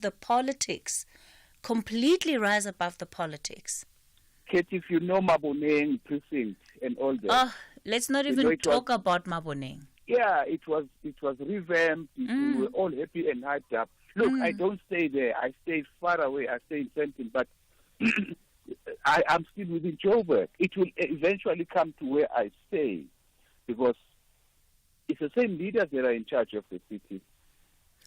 the politics, completely rise above the politics. Cathy, if you know Maboneng precinct and all that. Oh, let's not even talk about Maboneng. Yeah, it was revamped. We were all happy and hyped up. Look, I don't stay there. I stay far away. I stay in Sandton, but I'm still within Joburg. It will eventually come to where I stay because it's the same leaders that are in charge of the city.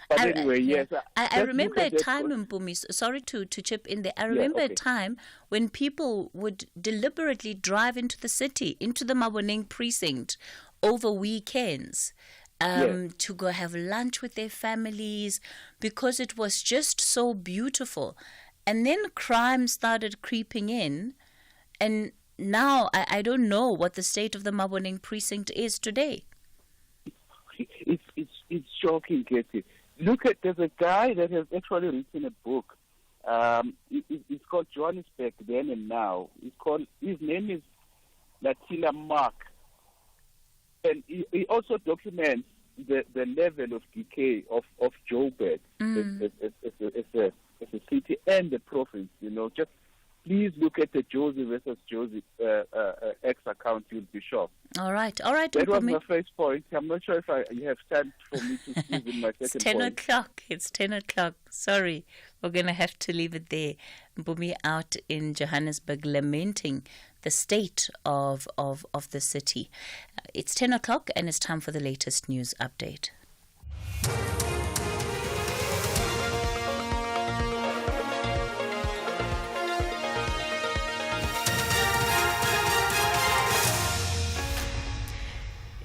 But anyway, yes. I remember a time, Mpumi, sorry to chip in there. I remember a time when people would deliberately drive into the city, into the Maboneng precinct over weekends to go have lunch with their families because it was just so beautiful. And then crime started creeping in, and now I don't know what the state of the Maboneng precinct is today. It's shocking, Cathy. Look at, there's a guy that has actually written a book. It's called Johannesburg Then and Now. His name is Latila Mark. And he also documents the level of decay of Joburg as a city and the province. You know, just please look at the Josie versus Josie X account. You'll be shocked. All right. That was my first point. I'm not sure if you have time for me to squeeze in my second point. It's 10 o'clock. It's 10 o'clock. Sorry. We're going to have to leave it there. Mpumi out in Johannesburg lamenting the state of the city. It's 10 o'clock and it's time for the latest news update.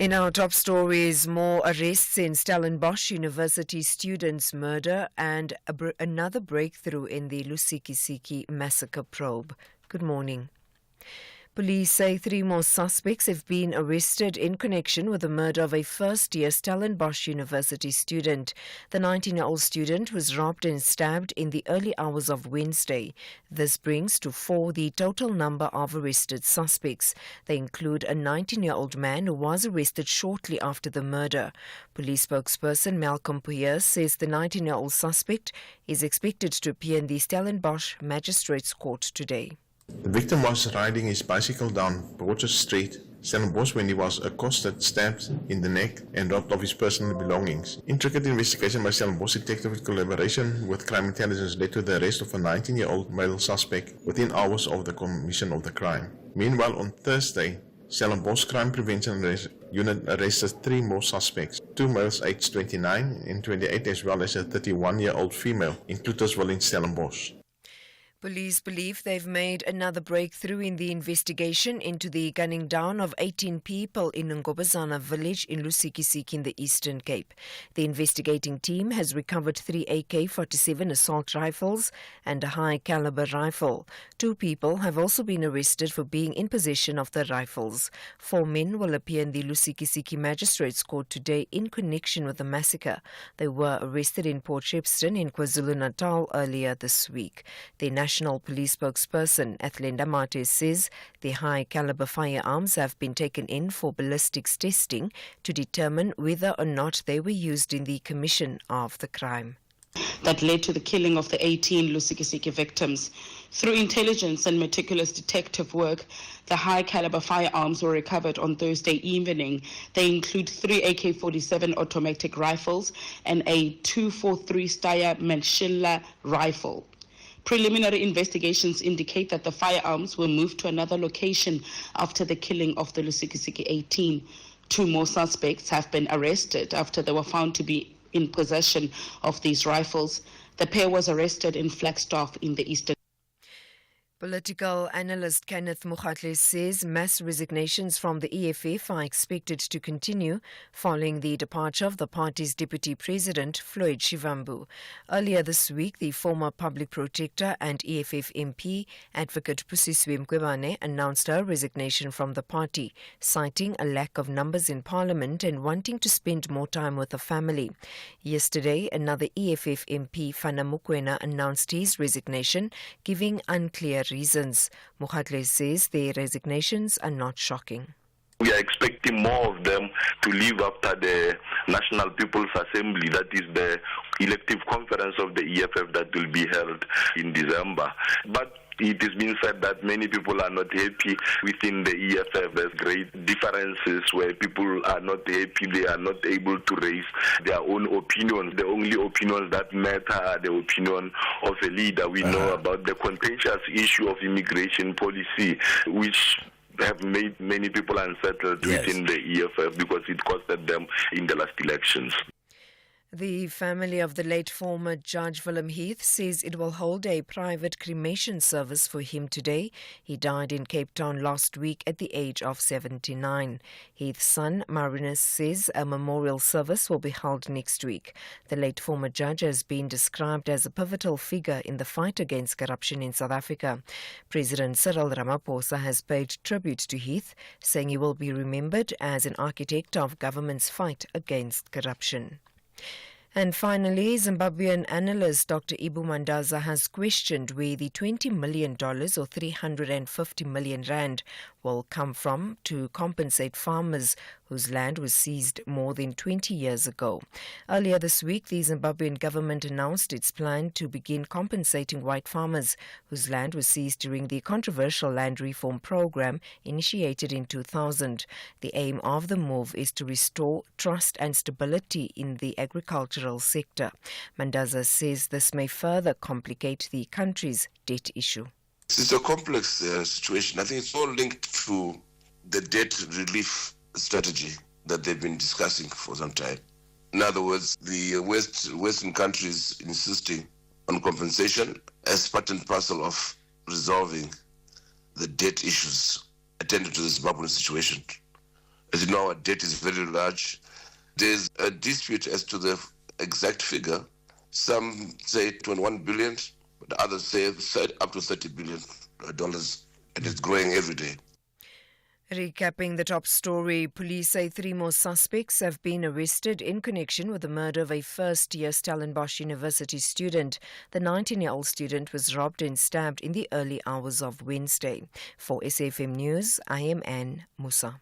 In our top stories, more arrests in Stellenbosch University students' murder and another breakthrough in the Lusikisiki massacre probe. Good morning. Police say 3 more suspects have been arrested in connection with the murder of a first-year Stellenbosch University student. The 19-year-old student was robbed and stabbed in the early hours of Wednesday. This brings to 4 the total number of arrested suspects. They include a 19-year-old man who was arrested shortly after the murder. Police spokesperson Malcolm Pierce says the 19-year-old suspect is expected to appear in the Stellenbosch Magistrates Court today. The victim was riding his bicycle down Broadchurch Street, Stellenbosch, when he was accosted, stabbed in the neck and robbed of his personal belongings. Intricate investigation by Stellenbosch detective in collaboration with crime intelligence led to the arrest of a 19-year-old male suspect within hours of the commission of the crime. Meanwhile, on Thursday, Stellenbosch Crime Prevention Unit arrested 3 more suspects, 2 males aged 29 and 28 as well as a 31-year-old female in Cluttersville in Stellenbosch. Police believe they've made another breakthrough in the investigation into the gunning down of 18 people in Ngobazana village in Lusikisiki in the Eastern Cape. The investigating team has recovered 3 AK-47 assault rifles and a high-caliber rifle. 2 people have also been arrested for being in possession of the rifles. 4 men will appear in the Lusikisiki Magistrates Court today in connection with the massacre. They were arrested in Port Shepstone in KwaZulu-Natal earlier this week. The National Police spokesperson Athlenda Mate says the high-caliber firearms have been taken in for ballistics testing to determine whether or not they were used in the commission of the crime. That led to the killing of the 18 Lusikisiki victims. Through intelligence and meticulous detective work, the high-caliber firearms were recovered on Thursday evening. They include 3 AK-47 automatic rifles and a 243 Steyr Machine rifle. Preliminary investigations indicate that the firearms were moved to another location after the killing of the Lusikisiki 18. 2 more suspects have been arrested after they were found to be in possession of these rifles. The pair was arrested in Flagstaff in the Eastern. Political analyst Cathy Mohlahlana says mass resignations from the EFF are expected to continue following the departure of the party's deputy president, Floyd Shivambu. Earlier this week, the former public protector and EFF MP, Advocate Pusiswe Mkhwebane, announced her resignation from the party, citing a lack of numbers in parliament and wanting to spend more time with the family. Yesterday, another EFF MP, Fana Mokwena, announced his resignation, giving unclear reasons. Mohlahlana says their resignations are not shocking. We are expecting more of them to leave after the National People's Assembly, that is the elective conference of the EFF that will be held in December. But it has been said that many people are not happy within the EFF. There's great differences where people are not happy. They are not able to raise their own opinions. The only opinions that matter are the opinion of a leader. We know about the contentious issue of immigration policy, which have made many people unsettled within the EFF because it costed them in the last elections. The family of the late former Judge Willem Heath says it will hold a private cremation service for him today. He died in Cape Town last week at the age of 79. Heath's son, Marinus, says a memorial service will be held next week. The late former judge has been described as a pivotal figure in the fight against corruption in South Africa. President Cyril Ramaphosa has paid tribute to Heath, saying he will be remembered as an architect of government's fight against corruption. And finally, Zimbabwean analyst Dr. Ibu Mandaza has questioned where the $20 million or 350 million rand will come from to compensate farmers whose land was seized more than 20 years ago. Earlier this week, the Zimbabwean government announced its plan to begin compensating white farmers whose land was seized during the controversial land reform program initiated in 2000. The aim of the move is to restore trust and stability in the agricultural sector. Mandaza says this may further complicate the country's debt issue. It's a complex situation. I think it's all linked to the debt relief strategy that they've been discussing for some time. In other words, the Western countries insisting on compensation as part and parcel of resolving the debt issues attendant to the Zimbabwean situation. As you know, our debt is very large. There's a dispute as to the exact figure. Some say 21 billion, but others say up to $30 billion, and it's growing every day. Recapping the top story, police say 3 more suspects have been arrested in connection with the murder of a first-year Stellenbosch University student. The 19-year-old student was robbed and stabbed in the early hours of Wednesday. For SAFM News, I am Anne Musa.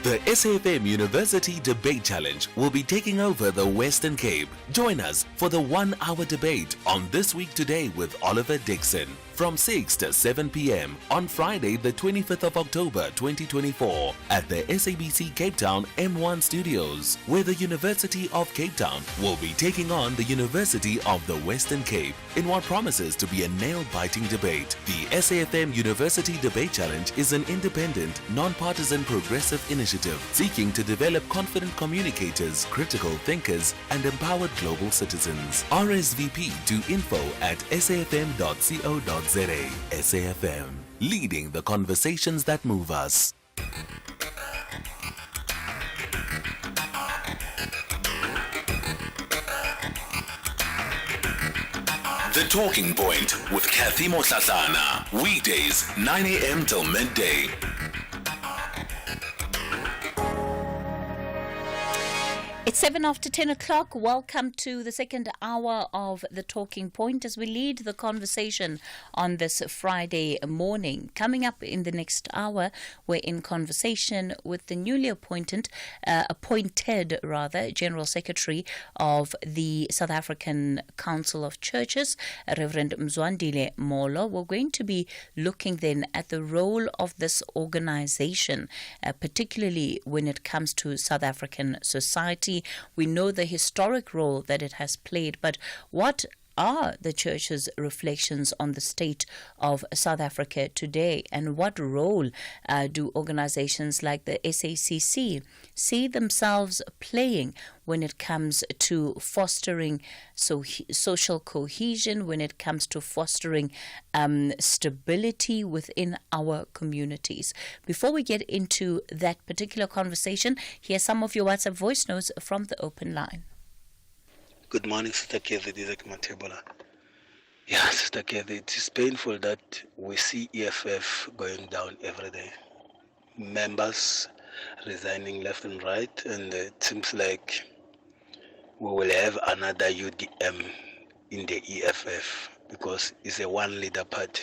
The SAFM University Debate Challenge will be taking over the Western Cape. Join us for the 1-hour debate on This Week Today with Oliver Dixon from 6 to 7 p.m. on Friday, the 25th of October 2024 at the SABC Cape Town M1 Studios, where the University of Cape Town will be taking on the University of the Western Cape in what promises to be a nail-biting debate. The SAFM University Debate Challenge is an independent, non-partisan progressive initiative seeking to develop confident communicators, critical thinkers, and empowered global citizens. RSVP to info@safm.co.za. SAFM, leading the conversations that move us. The Talking Point with Cathy Mohlahlana. Weekdays, 9 a.m. till midday. It's 7 after 10 o'clock. Welcome to the second hour of The Talking Point as we lead the conversation on this Friday morning. Coming up in the next hour, we're in conversation with the newly appointed General Secretary of the South African Council of Churches, Reverend Mzwandile Molo. We're going to be looking then at the role of this organization, particularly when it comes to South African society. We know the historic role that it has played, but what are the church's reflections on the state of South Africa today, and what role do organizations like the SACC see themselves playing when it comes to fostering social cohesion, when it comes to fostering stability within our communities? Before we get into that particular conversation, here's some of your WhatsApp voice notes from the open line. Good morning, Sister Cathy. This is Matebola. Yeah, Sister Cathy, it is painful that we see EFF going down every day. Members resigning left and right, and it seems like we will have another UDM in the EFF because it's a one-leader party.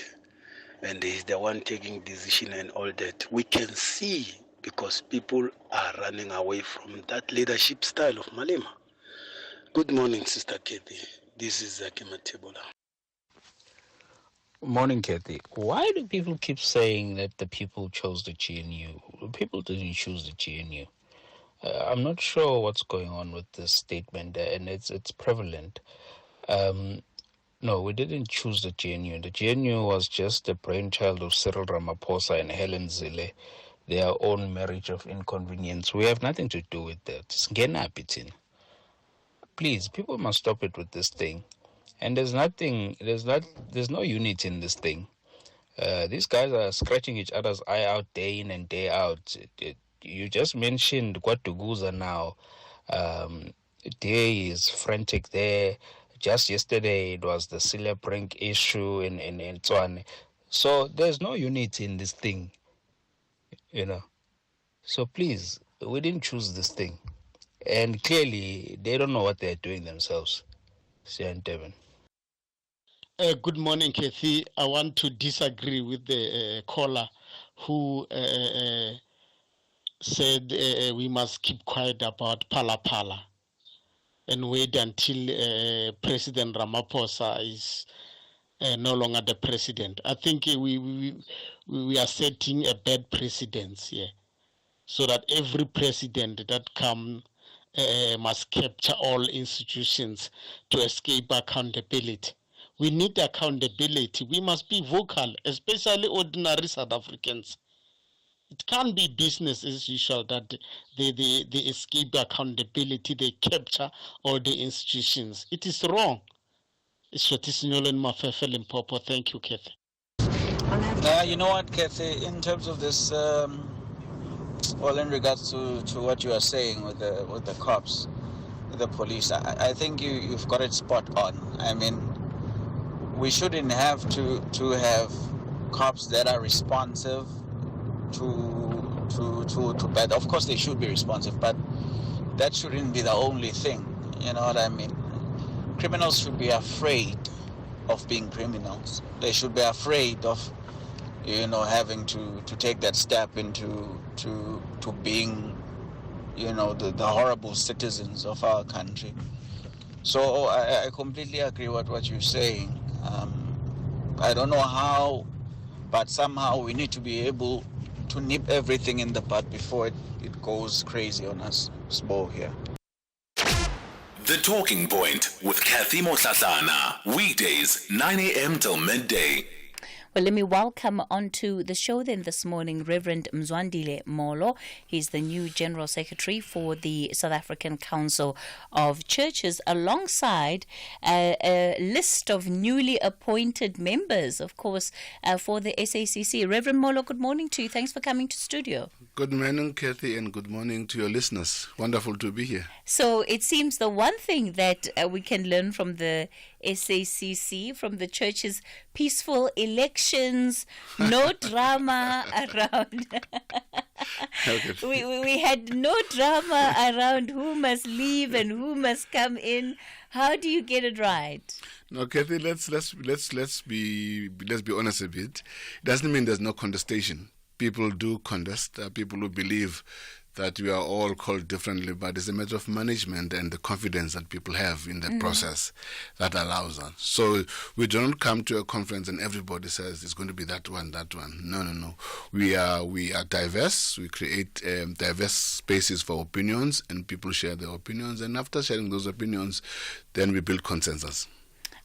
and he's the one taking decision and all that. We can see because people are running away from that leadership style of Malema. Good morning, Sister Cathy. This is Cathy Mohlahlana. Morning, Cathy. Why do people keep saying that the people chose the GNU? People didn't choose the GNU. I'm not sure what's going on with this statement, and it's prevalent. No, we didn't choose the GNU. The GNU was just the brainchild of Cyril Ramaphosa and Helen Zille, their own marriage of inconvenience. We have nothing to do with that. Please, people must stop it with this thing. And there's no unity in this thing. These guys are scratching each other's eye out day in and day out. You just mentioned Kwatuguza now. Day is frantic there. Just yesterday it was the Celia Brink issue in Tswane. So there's no unity in this thing, So please, we didn't choose this thing. And clearly they don't know what they're doing themselves. Sian Devin. Good morning, Cathy. I want to disagree with the caller who said we must keep quiet about Pala and wait until President Ramaphosa is no longer the president. I think we are setting a bad precedence here, so that every president that comes must capture all institutions to escape accountability. We need accountability. We must be vocal, especially ordinary South Africans. It can't be business as usual that they escape accountability, they capture all the institutions. It is wrong. It's what is Nolan Mafefe Limpopo. Thank you, Cathy. You know what, Cathy, in terms of this, in regards to what you are saying with the cops, with the police, I think you've got it spot on. I mean, we shouldn't have to have cops that are responsive to bad. Of course, they should be responsive, but that shouldn't be the only thing. You know what I mean? Criminals should be afraid of being criminals. They should be afraid of, having to take that step into being, the horrible citizens of our country. So I completely agree with what you're saying. I don't know how, but somehow we need to be able to nip everything in the bud before it goes crazy on us. Sbo here. The Talking Point with Cathy Mohlahlana. Weekdays, 9 a.m. till midday. Well, let me welcome onto the show then this morning Reverend Mzwandile Molo. He's the new General Secretary for the South African Council of Churches, alongside a list of newly appointed members, of course, for the SACC. Reverend Molo, good morning to you. Thanks for coming to studio. Good morning, Cathy, and good morning to your listeners. Wonderful to be here. So it seems the one thing that we can learn from the SACC, from the church's peaceful elections, no drama around. we had no drama around who must leave and who must come in. How do you get it right? No, Cathy, let's be honest a bit. It doesn't mean there's no contestation. People do contest. People who believe that we are all called differently, but it's a matter of management and the confidence that people have in the process that allows us. So we don't come to a conference and everybody says it's going to be that one. No. We are diverse. We create diverse spaces for opinions, and people share their opinions. And after sharing those opinions, then we build consensus.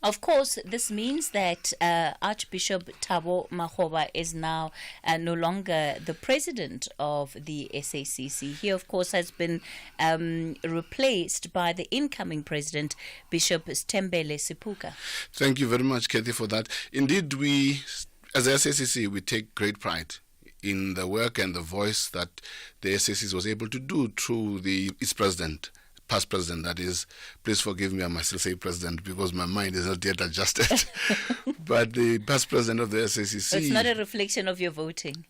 Of course, this means that Archbishop Thabo Makgoba is now no longer the president of the SACC. He, of course, has been replaced by the incoming president, Bishop Stembele Sipuka. Thank you very much, Cathy, for that. Indeed, we, as the SACC, we take great pride in the work and the voice that the SACC was able to do through its president. Past president, that is. Please forgive me, I must still say president because my mind is not yet adjusted. But the past president of the SACC... It's not a reflection of your voting.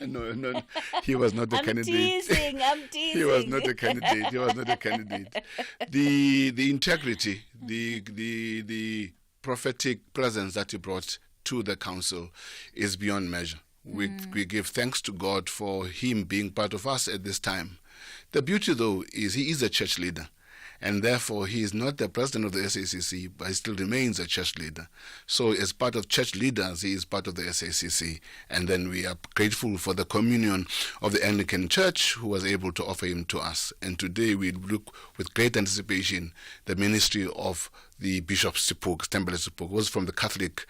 No, he was not the candidate. I'm teasing. He was not a candidate. The integrity, the prophetic presence that he brought to the council is beyond measure. We give thanks to God for him being part of us at this time. The beauty, though, is he is a church leader, and therefore he is not the president of the SACC, but he still remains a church leader. So as part of church leaders, he is part of the SACC, and then we are grateful for the communion of the Anglican Church who was able to offer him to us. And today we look with great anticipation the ministry of the Bishop Sipuk, Stembele Sipuk, who was from the Catholic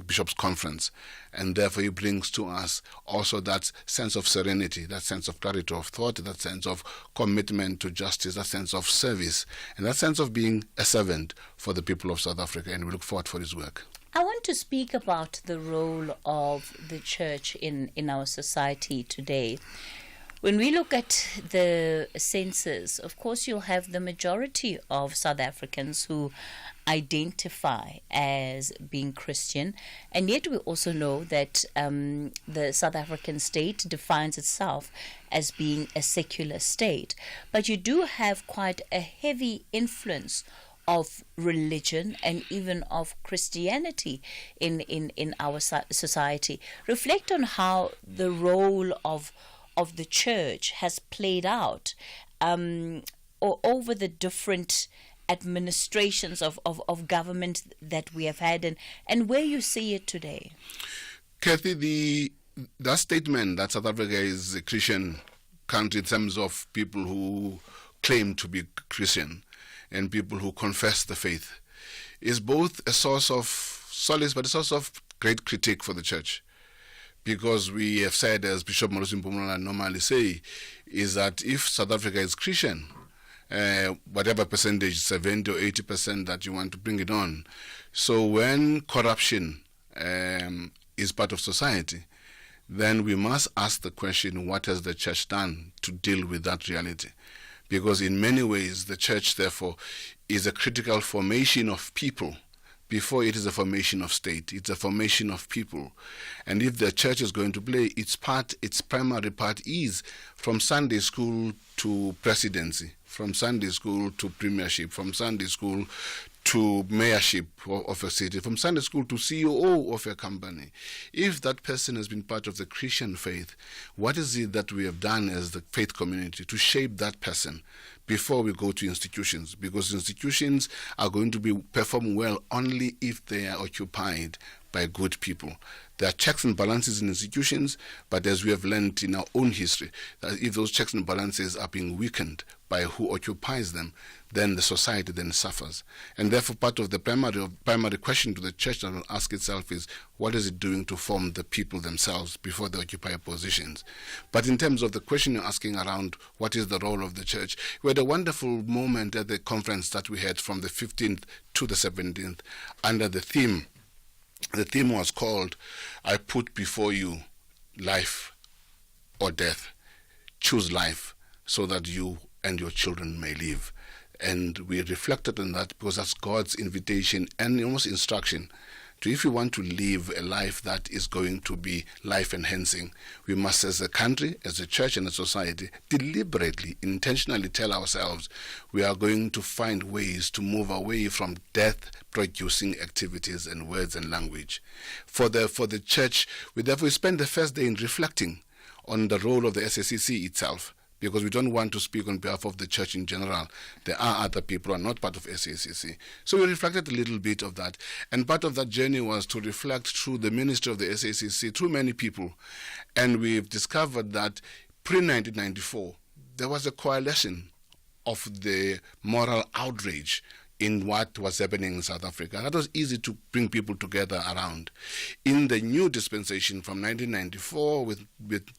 Bishops' Conference, and therefore he brings to us also that sense of serenity, that sense of clarity of thought, that sense of commitment to justice, that sense of service, and that sense of being a servant for the people of South Africa, and we look forward for his work. I want to speak about the role of the church in our society today. When we look at the census, of course, you'll have the majority of South Africans who identify as being Christian, and yet we also know that the South African state defines itself as being a secular state. But you do have quite a heavy influence of religion and even of Christianity in our society. Reflect on how the role of the church has played out or over the different administrations of government that we have had, and where you see it today. Cathy, that statement that South Africa is a Christian country in terms of people who claim to be Christian and people who confess the faith is both a source of solace but a source of great critique for the church. Because we have said, as Bishop Mohlahlana normally say, is that if South Africa is Christian, whatever percentage, 70 or 80% that you want to bring it on. So when corruption is part of society, then we must ask the question, what has the church done to deal with that reality? Because in many ways, the church, therefore, is a critical formation of people. Before it is a formation of state, it's a formation of people. And if the church is going to play its part, its primary part is from Sunday school to presidency, from Sunday school to premiership, from Sunday school to mayorship of a city, from Sunday school to CEO of a company. If that person has been part of the Christian faith, what is it that we have done as the faith community to shape that person before we go to institutions? Because institutions are going to perform well only if they are occupied by good people. There are checks and balances in institutions, but as we have learned in our own history, that if those checks and balances are being weakened by who occupies them, then the society then suffers. And therefore part of the primary question to the church that will ask itself is, what is it doing to form the people themselves before they occupy positions? But in terms of the question you're asking around what is the role of the church, we had a wonderful moment at the conference that we had from the 15th to the 17th under the theme. The theme was called, I put before you life or death. Choose life so that you and your children may live. And we reflected on that because that's God's invitation and almost instruction to, if you want to live a life that is going to be life-enhancing, we must, as a country, as a church and a society, deliberately, intentionally tell ourselves we are going to find ways to move away from death-producing activities and words and language. For the church, we therefore spend the first day in reflecting on the role of the SACC itself, because we don't want to speak on behalf of the church in general. There are other people who are not part of SACC. So we reflected a little bit of that. And part of that journey was to reflect through the ministry of the SACC, through many people. And we've discovered that pre-1994, there was a coalition of the moral outrage in what was happening in South Africa. That was easy to bring people together around. In the new dispensation from 1994 with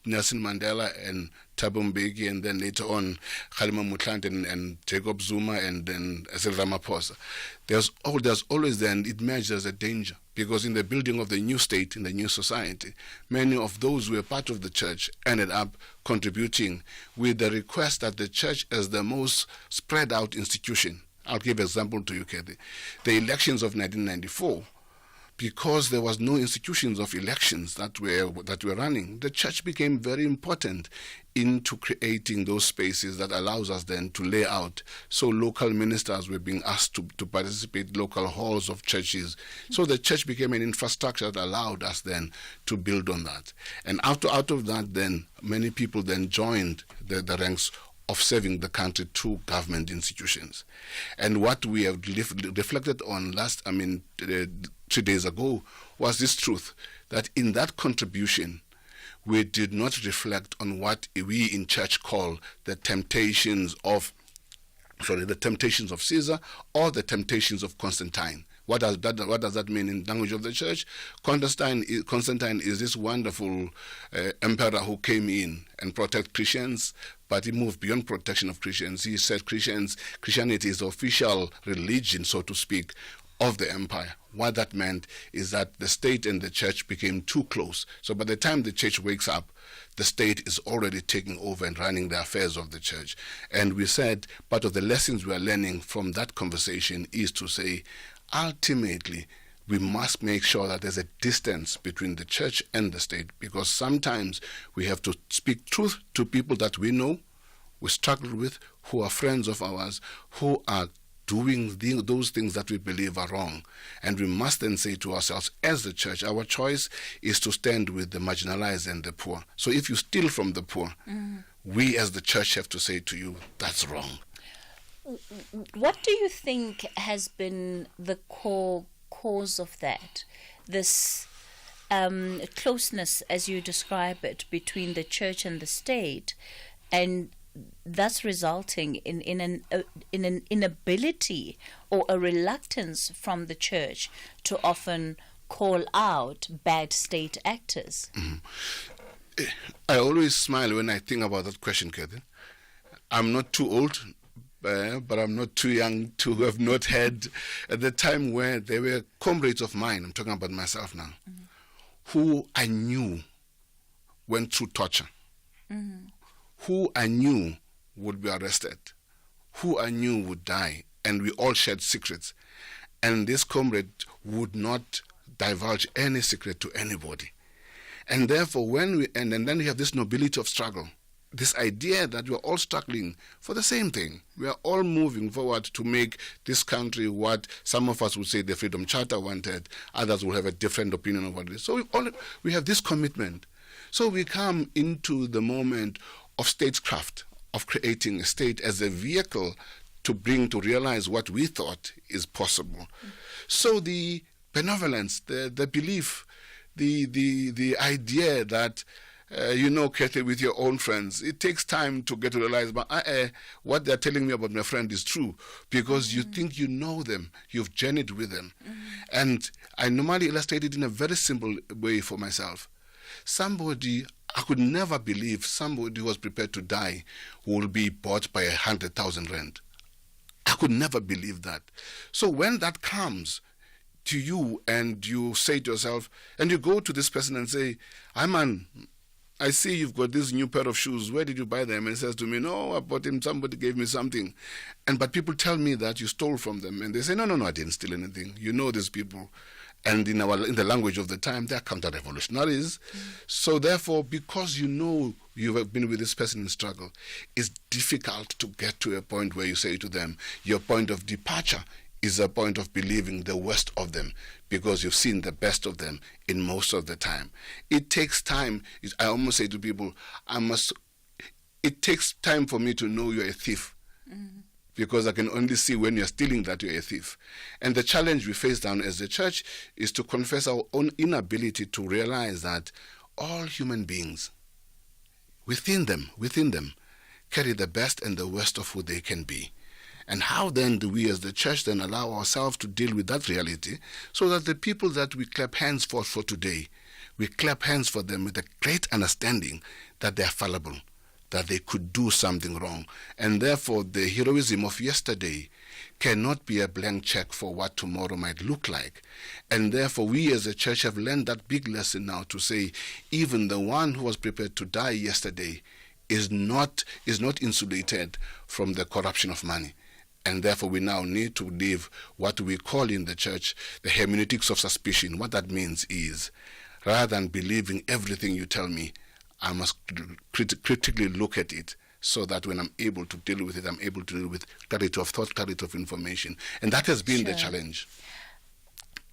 Nelson Mandela and Thabo Mbeki, and then later on Cathy Mohlahlana and Jacob Zuma and then Cyril Ramaphosa, there's always then, it emerged as a danger, because in the building of the new state, in the new society, many of those who were part of the church ended up contributing with the request that the church, as the most spread out institution, I'll give an example to you, Cathy. The elections of 1994, because there was no institutions of elections that were running, the church became very important into creating those spaces that allows us then to lay out. So local ministers were being asked to participate, local halls of churches. So the church became an infrastructure that allowed us then to build on that. And out of that then, many people then joined the ranks of serving the country through government institutions. And what we have reflected on 3 days ago was this truth, that in that contribution, we did not reflect on what we in church call the temptations of Caesar or the temptations of Constantine. What does that mean in language of the church? Constantine is this wonderful emperor who came in and protected Christians, but he moved beyond protection of Christians. He said Christianity is the official religion, so to speak, of the empire. What that meant is that the state and the church became too close. So by the time the church wakes up, the state is already taking over and running the affairs of the church. And we said part of the lessons we are learning from that conversation is to say, ultimately, we must make sure that there's a distance between the church and the state, because sometimes we have to speak truth to people that we know, we struggle with, who are friends of ours, who are doing those things that we believe are wrong. And we must then say to ourselves, as the church, our choice is to stand with the marginalized and the poor. So if you steal from the poor, we as the church have to say to you, that's wrong. What do you think has been the core cause of that? This closeness, as you describe it, between the church and the state, and thus resulting in an inability or a reluctance from the church to often call out bad state actors? I always smile when I think about that question, Cathy. I'm not too old, but I'm not too young to have not had at the time where there were comrades of mine, I'm talking about myself now, who I knew went through torture, who I knew would be arrested, who I knew would die, and we all shared secrets. And this comrade would not divulge any secret to anybody. And therefore, and then we have this nobility of struggle, this idea that we're all struggling for the same thing. We are all moving forward to make this country what some of us would say the Freedom Charter wanted, others will have a different opinion of what it is. So we have this commitment. So we come into the moment of statecraft, of creating a state as a vehicle to realize what we thought is possible. So the benevolence, the belief, the idea that Cathy, with your own friends, it takes time to get to realize, but what they're telling me about my friend is true, because you think you know them, you've journeyed with them. And I normally illustrate it in a very simple way for myself. I could never believe somebody who was prepared to die will be bought by 100,000 rand. I could never believe that. So when that comes to you and you say to yourself, and you go to this person and say, I see you've got this new pair of shoes. Where did you buy them? And he says to me, no, I bought them. Somebody gave me something. But people tell me that you stole from them. And they say, no, I didn't steal anything. You know these people. And in the language of the time, they are counter-revolutionaries. So therefore, because you know you have been with this person in struggle, it's difficult to get to a point where you say to them, your point of departure is a point of believing the worst of them, because you've seen the best of them in most of the time. It takes time. I almost say to people, it takes time for me to know you're a thief, because I can only see when you're stealing that you're a thief. And the challenge we face down as the church is to confess our own inability to realize that all human beings, within them, carry the best and the worst of who they can be. And how then do we as the church then allow ourselves to deal with that reality, so that the people that we clap hands for today, we clap hands for them with a great understanding that they are fallible, that they could do something wrong. And therefore the heroism of yesterday cannot be a blank check for what tomorrow might look like. And therefore we as a church have learned that big lesson now to say, even the one who was prepared to die yesterday is not insulated from the corruption of money. And therefore, we now need to leave what we call in the church the hermeneutics of suspicion. What that means is, rather than believing everything you tell me, I must critically look at it, so that when I'm able to deal with it, I'm able to deal with clarity of thought, clarity of information. And that has been the challenge.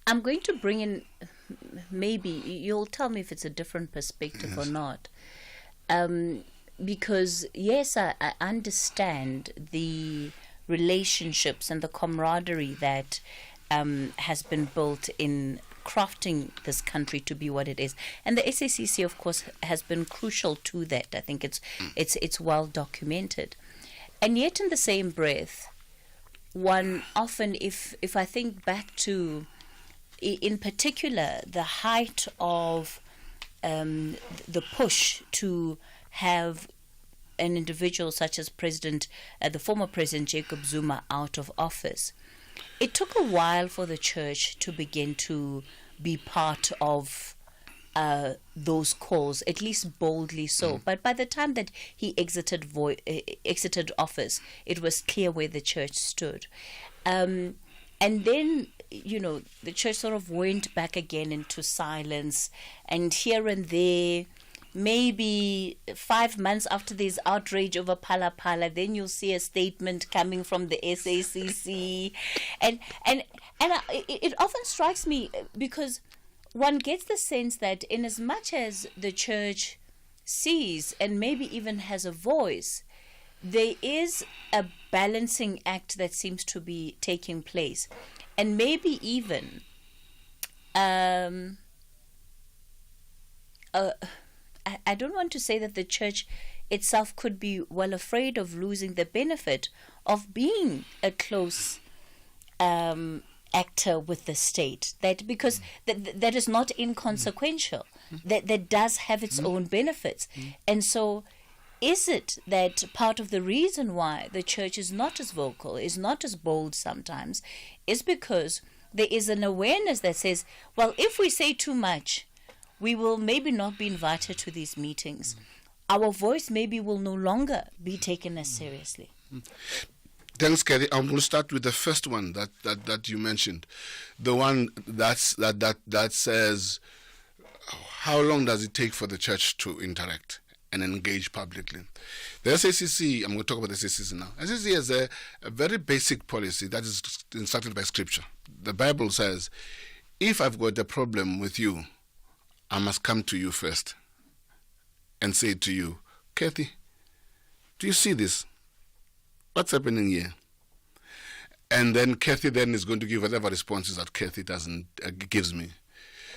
I'm going to bring in, maybe, you'll tell me if it's a different perspective or not. Because, yes, I understand the relationships and the camaraderie that has been built in crafting this country to be what it is, and the SACC, of course, has been crucial to that. I think it's well documented, and yet in the same breath, one often, if I think back to, in particular, the height of the push to have an individual such as the former President Jacob Zuma out of office. It took a while for the church to begin to be part of those calls, at least boldly so. But by the time that he exited office, it was clear where the church stood. And then, the church sort of went back again into silence, and here and there, maybe 5 months after this outrage over Phala Phala, then you'll see a statement coming from the SACC. And it often strikes me, because one gets the sense that in as much as the church sees and maybe even has a voice, there is a balancing act that seems to be taking place. And maybe even I don't want to say that the church itself could be well afraid of losing the benefit of being a close actor with the state, that because that is not inconsequential, that does have its own benefits. And so is it that part of the reason why the church is not as vocal, is not as bold sometimes, is because there is an awareness that says, well, if we say too much, we will maybe not be invited to these meetings. Our voice maybe will no longer be taken as seriously. Thanks, Cathy. I will start with the first one that you mentioned, the one that says, how long does it take for the church to interact and engage publicly? The SACC, I'm going to talk about the SACC now. SACC has a very basic policy that is instructed by Scripture. The Bible says, if I've got a problem with you, I must come to you first and say to you, Cathy, do you see this? What's happening here? And then Cathy then is going to give whatever responses that Cathy gives me.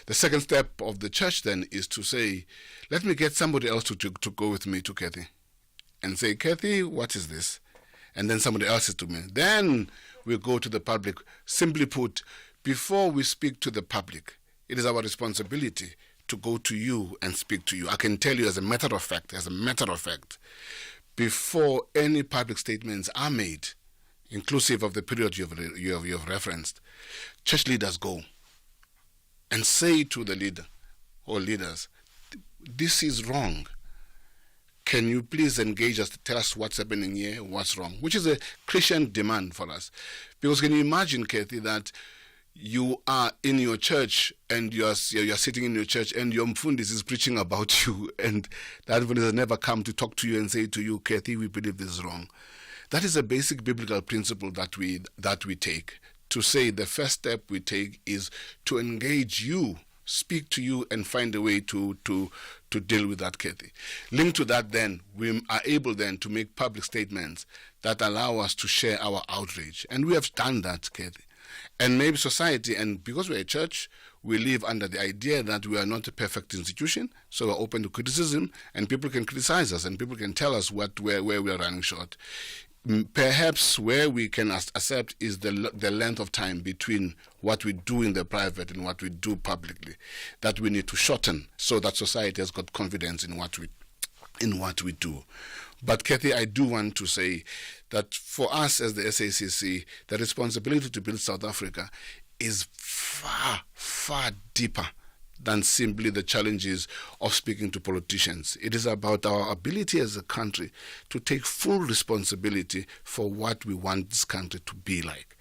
The second step of the church then is to say, let me get somebody else to go with me to Cathy and say, Cathy, what is this? And then somebody else is to me. Then we go to the public. Simply put, before we speak to the public, it is our responsibility to go to you and speak to you. I can tell you as a matter of fact, before any public statements are made, inclusive of the period you've referenced, church leaders go and say to the leader or leaders, this is wrong. Can you please engage us to tell us what's happening here, what's wrong? Which is a Christian demand for us. Because can you imagine, Cathy, that you are in your church and you are sitting in your church and your mfundis is preaching about you, and that mfundis has never come to talk to you and say to you, Cathy, we believe this is wrong. That is a basic biblical principle that we take, to say the first step we take is to engage you, speak to you, and find a way to deal with that, Cathy. Linked to that, then, we are able then to make public statements that allow us to share our outrage. And we have done that, Cathy. And maybe society, and because we're a church, we live under the idea that we are not a perfect institution, so we're open to criticism, and people can criticize us, and people can tell us where we are running short. Perhaps where we can accept is the length of time between what we do in the private and what we do publicly, that we need to shorten so that society has got confidence in what we do. But Cathy, I do want to say that for us as the SACC, the responsibility to build South Africa is far, far deeper than simply the challenges of speaking to politicians. It is about our ability as a country to take full responsibility for what we want this country to be like.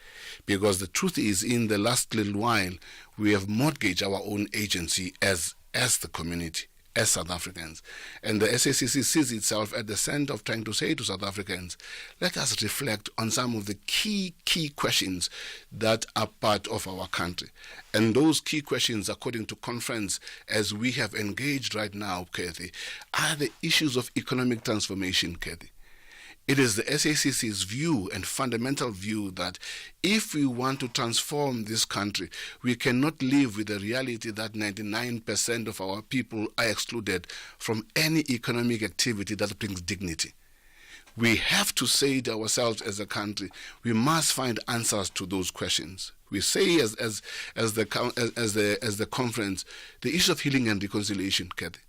Because the truth is, in the last little while, we have mortgaged our own agency as the community, as South Africans. And the SACC sees itself at the center of trying to say to South Africans, let us reflect on some of the key questions that are part of our country. And those key questions, according to conference, as we have engaged right now, Cathy, are the issues of economic transformation, Cathy. It is the SACC's view and fundamental view that if we want to transform this country, we cannot live with the reality that 99% of our people are excluded from any economic activity that brings dignity. We have to say to ourselves as a country, we must find answers to those questions. We say as the conference, the issue of healing and reconciliation, Cathy,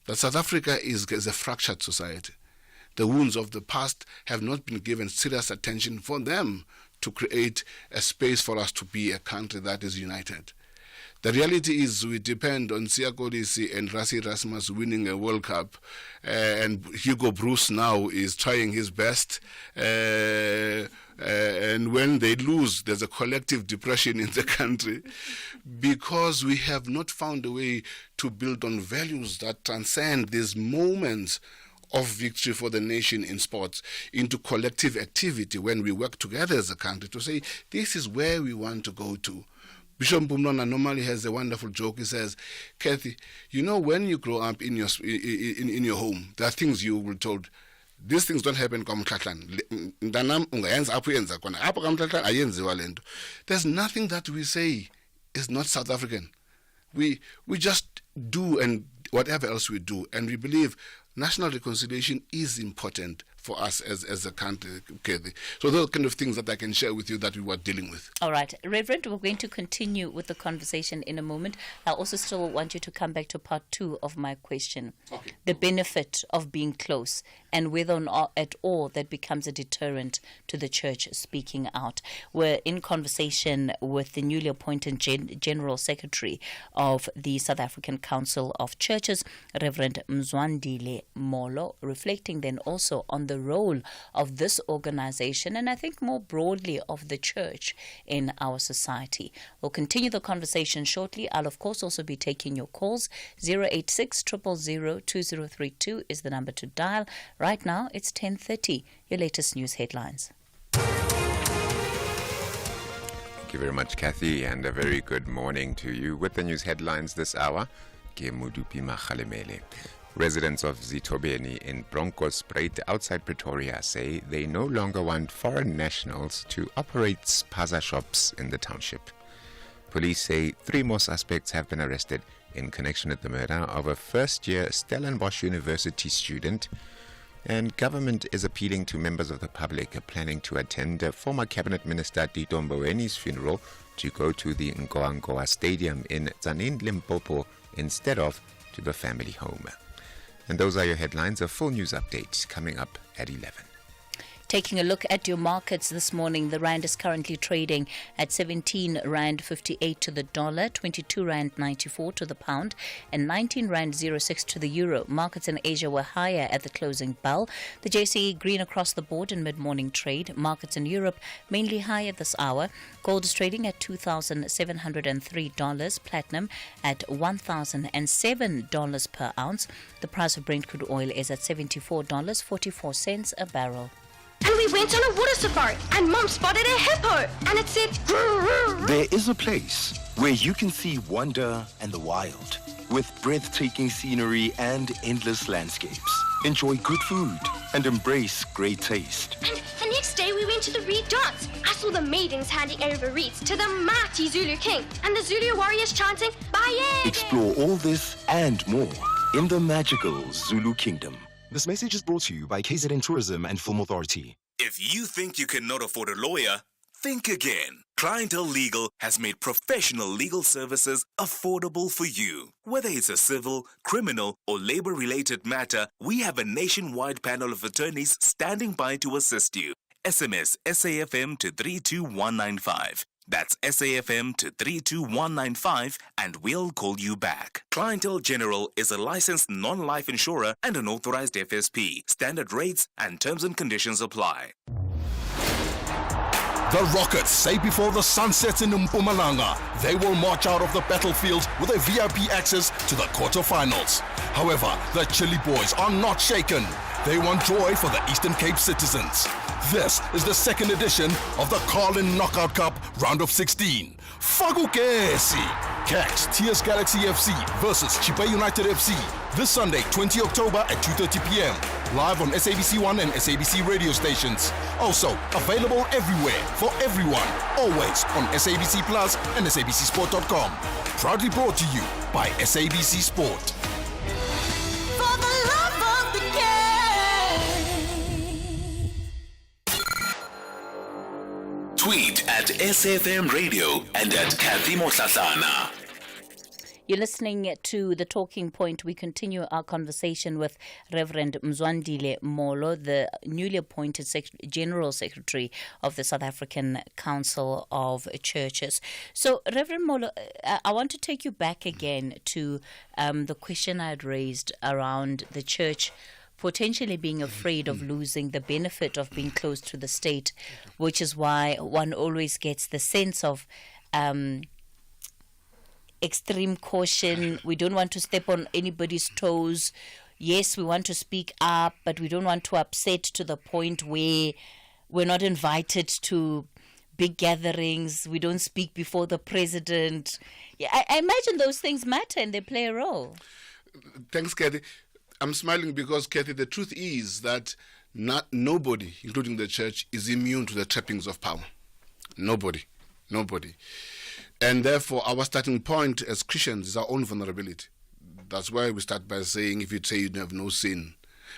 that South Africa is a fractured society. The wounds of the past have not been given serious attention for them to create a space for us to be a country that is united. The reality is we depend on Siya Kolisi and Rassie Erasmus winning a World Cup, and Hugo Broos now is trying his best. And when they lose, there's a collective depression in the country because we have not found a way to build on values that transcend these moments of victory for the nation in sports into collective activity when we work together as a country to say, this is where we want to go to. Bishop Mpumlwana normally has a wonderful joke. He says, Cathy, you know, when you grow up in your home, there are things you will be told, these things don't happen kamhlahlan. There's nothing that we say is not South African. We just do and whatever else we do, and we believe national reconciliation is important for us as a country, Cathy. So those are kind of things that I can share with you that we were dealing with. All right. Reverend, we're going to continue with the conversation in a moment. I also still want you to come back to part 2 of my question. Okay. The benefit of being close and whether or not at all that becomes a deterrent to the church speaking out. We're in conversation with the newly appointed General Secretary of the South African Council of Churches, Reverend Mzwandile Molo, reflecting then also on the role of this organization and I think more broadly of the church in our society. We'll continue the conversation shortly. I'll of course also be taking your calls. 086 000 2032 is the number to dial. Right now it's 10:30. Your latest news headlines. Thank you very much, Cathy, and a very good morning to you. With the news headlines this hour, ke Modupi Makgalemele. Residents of Zitobeni in Bronkhorstspruit outside Pretoria say they no longer want foreign nationals to operate spaza shops in the township. Police say 3 more suspects have been arrested in connection with the murder of a first-year Stellenbosch University student, and government is appealing to members of the public planning to attend former Cabinet Minister Tito Mbowene's funeral to go to the Ngoangoa Stadium in Tzaneen, Limpopo instead of to the family home. And those are your headlines. A full news update coming up at 11. Taking a look at your markets this morning, the rand is currently trading at 17 rand 58 to the dollar, 22 rand 94 to the pound, and 19 rand 06 to the euro. Markets in Asia were higher at the closing bell. The JSE green across the board in mid-morning trade. Markets in Europe mainly higher this hour. Gold is trading at $2,703. Platinum at $1,007 per ounce. The price of Brent crude oil is at $74.44 a barrel. And we went on a water safari, and Mom spotted a hippo, and it said, There is a place where you can see wonder and the wild, with breathtaking scenery and endless landscapes. Enjoy good food and embrace great taste. And the next day we went to the Reed Dance. I saw the maidens handing over reeds to the mighty Zulu king, and the Zulu warriors chanting, Baye! Explore all this and more in the magical Zulu Kingdom. This message is brought to you by KZN Tourism and Film Authority. If you think you cannot afford a lawyer, think again. Clientele Legal has made professional legal services affordable for you. Whether it's a civil, criminal, or labor-related matter, we have a nationwide panel of attorneys standing by to assist you. SMS SAFM to 32195. That's SAFM to 32195 and we'll call you back. Clientele General is a licensed non-life insurer and an authorized FSP. Standard rates and terms and conditions apply. The Rockets say before the sun sets in Mpumalanga, they will march out of the battlefield with a VIP access to the quarterfinals. However, the Chili Boys are not shaken. They want joy for the Eastern Cape citizens. This is the second edition of the Carlin Knockout Cup Round of 16. Fagukesi! Catch TS Galaxy FC versus Chipa United FC this Sunday, 20 October at 2:30 p.m. Live on SABC1 and SABC radio stations. Also available everywhere for everyone. Always on SABC Plus and SABCSport.com. Proudly brought to you by SABC Sport. For the love of the game. Tweet at SFM Radio and at Cathy Mohlahlana. You're listening to The Talking Point. We continue our conversation with Reverend Mzwandile Molo, the newly appointed General Secretary of the South African Council of Churches. So, Reverend Molo, I want to take you back again to the question I had raised around the church potentially being afraid of losing the benefit of being close to the state, which is why one always gets the sense of extreme caution. We don't want to step on anybody's toes. Yes, we want to speak up, but we don't want to upset to the point where we're not invited to big gatherings. We don't speak before the president. Yeah, I imagine those things matter and they play a role. Thanks, Cathy. I'm smiling because, Cathy, the truth is that nobody, including the church, is immune to the trappings of power. Nobody. And therefore, our starting point as Christians is our own vulnerability. That's why we start by saying, if you say you have no sin,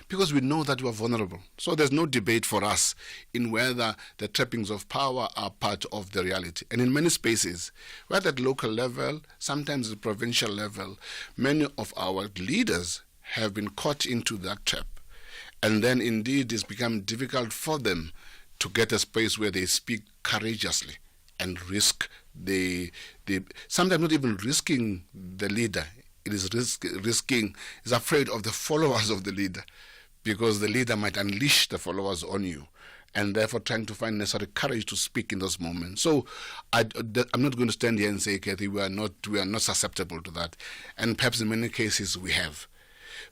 because we know that we are vulnerable. So there's no debate for us in whether the trappings of power are part of the reality. And in many spaces, whether at local level, sometimes at provincial level, many of our leaders have been caught into that trap. And then indeed it's become difficult for them to get a space where they speak courageously and risk sometimes not even risking the leader. It is is afraid of the followers of the leader, because the leader might unleash the followers on you, and therefore trying to find necessary courage to speak in those moments. So I'm not going to stand here and say, Cathy, we are not susceptible to that, and perhaps in many cases we have.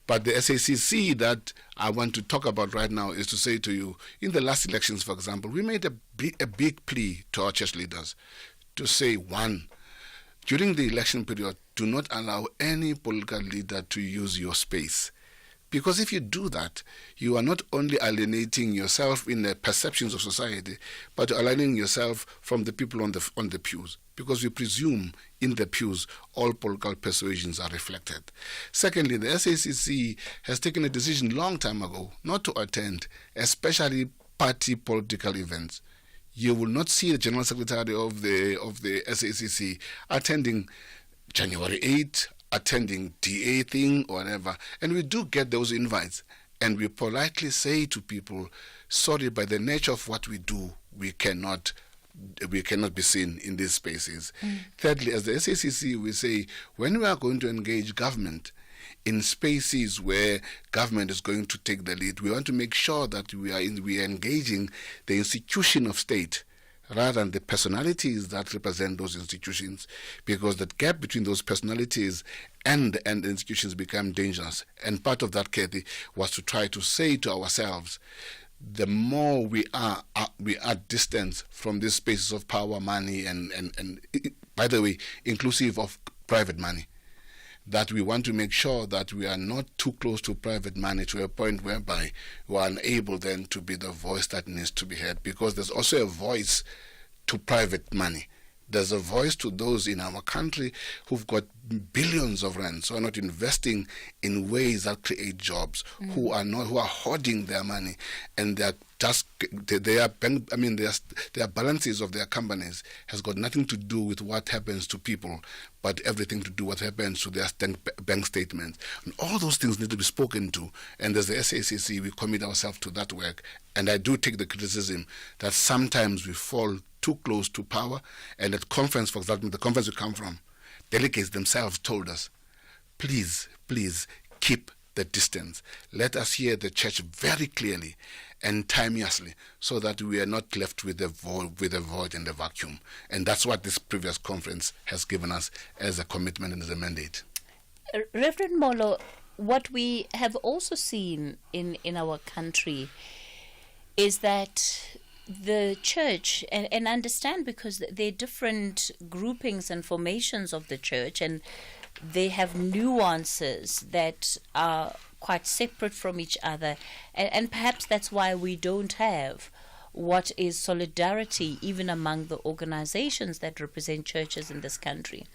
But the SACC that I want to talk about right now is to say to you, in the last elections, for example, we made a big plea to our church leaders to say, one, during the election period, do not allow any political leader to use your space. Because if you do that, you are not only alienating yourself in the perceptions of society, but alienating yourself from the people on the pews. Because we presume in the pews all political persuasions are reflected. Secondly, the SACC has taken a decision long time ago not to attend, especially party political events. You will not see the General Secretary of the SACC attending January 8, attending DA thing or whatever. And we do get those invites. And we politely say to people, sorry, by the nature of what we do, we cannot be seen in these spaces. Thirdly, as the SACC, we say, when we are going to engage government in spaces where government is going to take the lead, we want to make sure that we are engaging the institution of state rather than the personalities that represent those institutions, because the gap between those personalities and the institutions become dangerous. And part of that, Cathy, was to try to say to ourselves, the more we are distant from these spaces of power, money, and by the way, inclusive of private money, that we want to make sure that we are not too close to private money to a point whereby we are unable then to be the voice that needs to be heard, because there's also a voice to private money. There's a voice to those in our country who've got billions of rands, who are not investing in ways that create jobs, who are hoarding their money, and they're just their balances of their companies has got nothing to do with what happens to people, but everything to do what happens to their bank statements. And all those things need to be spoken to. And as the SACC, we commit ourselves to that work. And I do take the criticism that sometimes we fall too close to power. And at conference, for example, the conference we come from, delegates themselves told us, please keep the distance. Let us hear the church very clearly and timeously, so that we are not left with a void and a vacuum. And that's what this previous conference has given us as a commitment and as a mandate. Reverend Molo, what we have also seen in our country is that the church, and understand because there are different groupings and formations of the church, and they have nuances that are quite separate from each other, and perhaps that's why we don't have what is solidarity even among the organizations that represent churches in this country.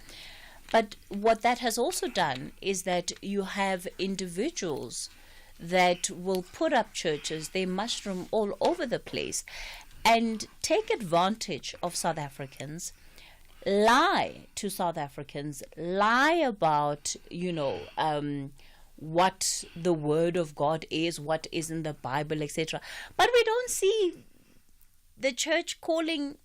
But what that has also done is that you have individuals that will put up churches, they mushroom all over the place and take advantage of South Africans, lie to South Africans, lie about, what the word of God is, what is in the Bible, etc. But we don't see the church calling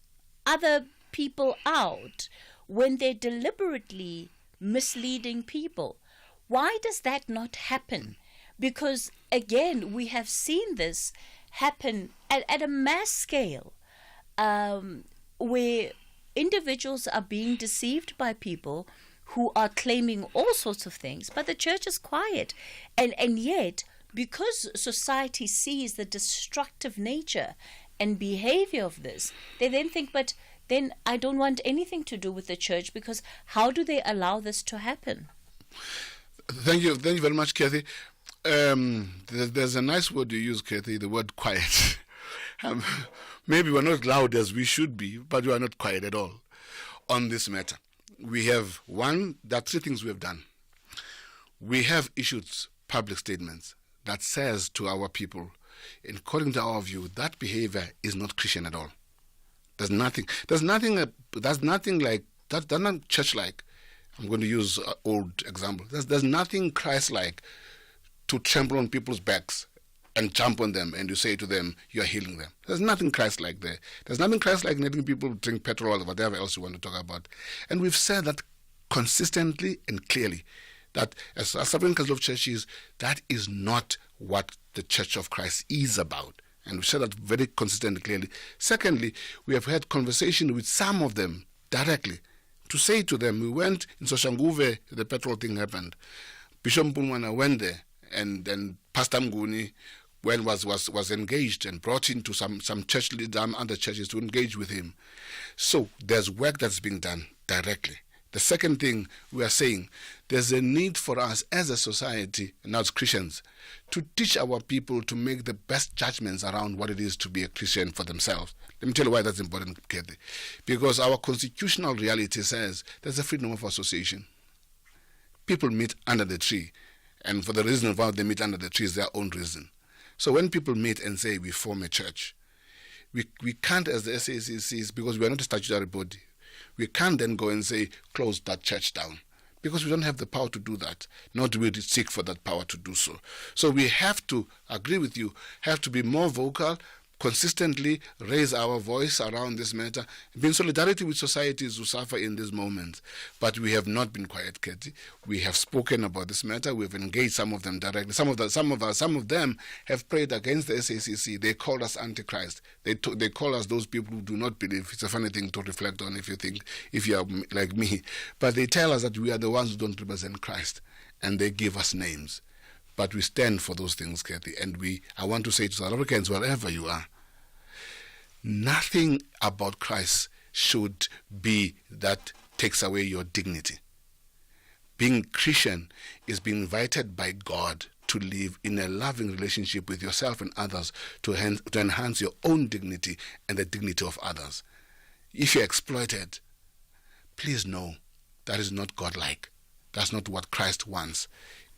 other people out when they're deliberately misleading people. Why does that not happen? Because, again, we have seen this happen at a mass scale, where individuals are being deceived by people who are claiming all sorts of things, but the church is quiet. And yet, because society sees the destructive nature and behavior of this, they then think, but then I don't want anything to do with the church, because how do they allow this to happen? Thank you very much, Cathy. There's a nice word you use, Cathy, the word quiet. Maybe we're not loud as we should be, but we are not quiet at all on this matter. We have there are three things we have done. We have issued public statements that says to our people, according to our view, that behavior is not Christian at all. That's not church-like. I'm going to use an old example. There's nothing Christ-like to trample on people's backs and jump on them and you say to them, you're healing them. There's nothing Christ-like there. There's nothing Christ-like letting people drink petrol or whatever else you want to talk about. And we've said that consistently and clearly, that as South African Council of Churches, that is not what the Church of Christ is about. And we've said that very consistently, clearly. Secondly, we have had conversation with some of them directly to say to them, we went in Soshanguve, the petrol thing happened. Bishop Mpumwana went there, and then Pastor Mguni was engaged and brought into some church leaders, other churches to engage with him. So there's work that's being done directly. The second thing we are saying, there's a need for us as a society and as Christians to teach our people to make the best judgments around what it is to be a Christian for themselves. Let me tell you why that's important, Kathy. Because our constitutional reality says there's a freedom of association. People meet under the tree, and for the reason why they meet under the tree is their own reason. So when people meet and say we form a church, we can't, as the SACCs, because we are not a statutory body, we can't then go and say close that church down, because we don't have the power to do that, nor do we seek for that power to do so. So we have to, agree with you, have to be more vocal, consistently raise our voice around this matter, be in solidarity with societies who suffer in this moment. But we have not been quiet, Katie. We have spoken about this matter. We've engaged some of them directly. Some of them have prayed against the SACC. They called us Antichrist. They call us those people who do not believe. It's a funny thing to reflect on if you are like me. But they tell us that we are the ones who don't represent Christ, and they give us names. But we stand for those things, Kathy. And I want to say to South Africans, wherever you are, nothing about Christ should be that takes away your dignity. Being Christian is being invited by God to live in a loving relationship with yourself and others to enhance your own dignity and the dignity of others. If you're exploited, please know that is not God-like. That's not what Christ wants.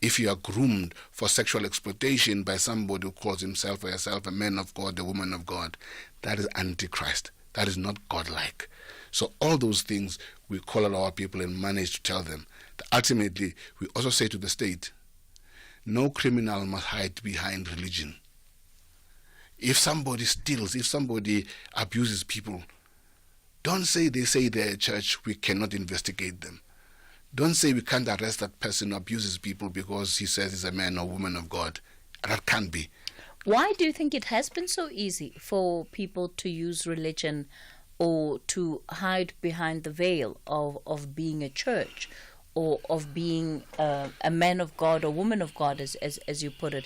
If you are groomed for sexual exploitation by somebody who calls himself or herself a man of God, a woman of God, that is antichrist. That is not godlike. So all those things we call on our people and manage to tell them. Ultimately, we also say to the state, no criminal must hide behind religion. If somebody steals, if somebody abuses people, don't say they say they're a church, we cannot investigate them. Don't say we can't arrest that person who abuses people because he says he's a man or woman of God. That can't be. Why do you think it has been so easy for people to use religion or to hide behind the veil of being a church or of being a man of God or woman of God, as you put it?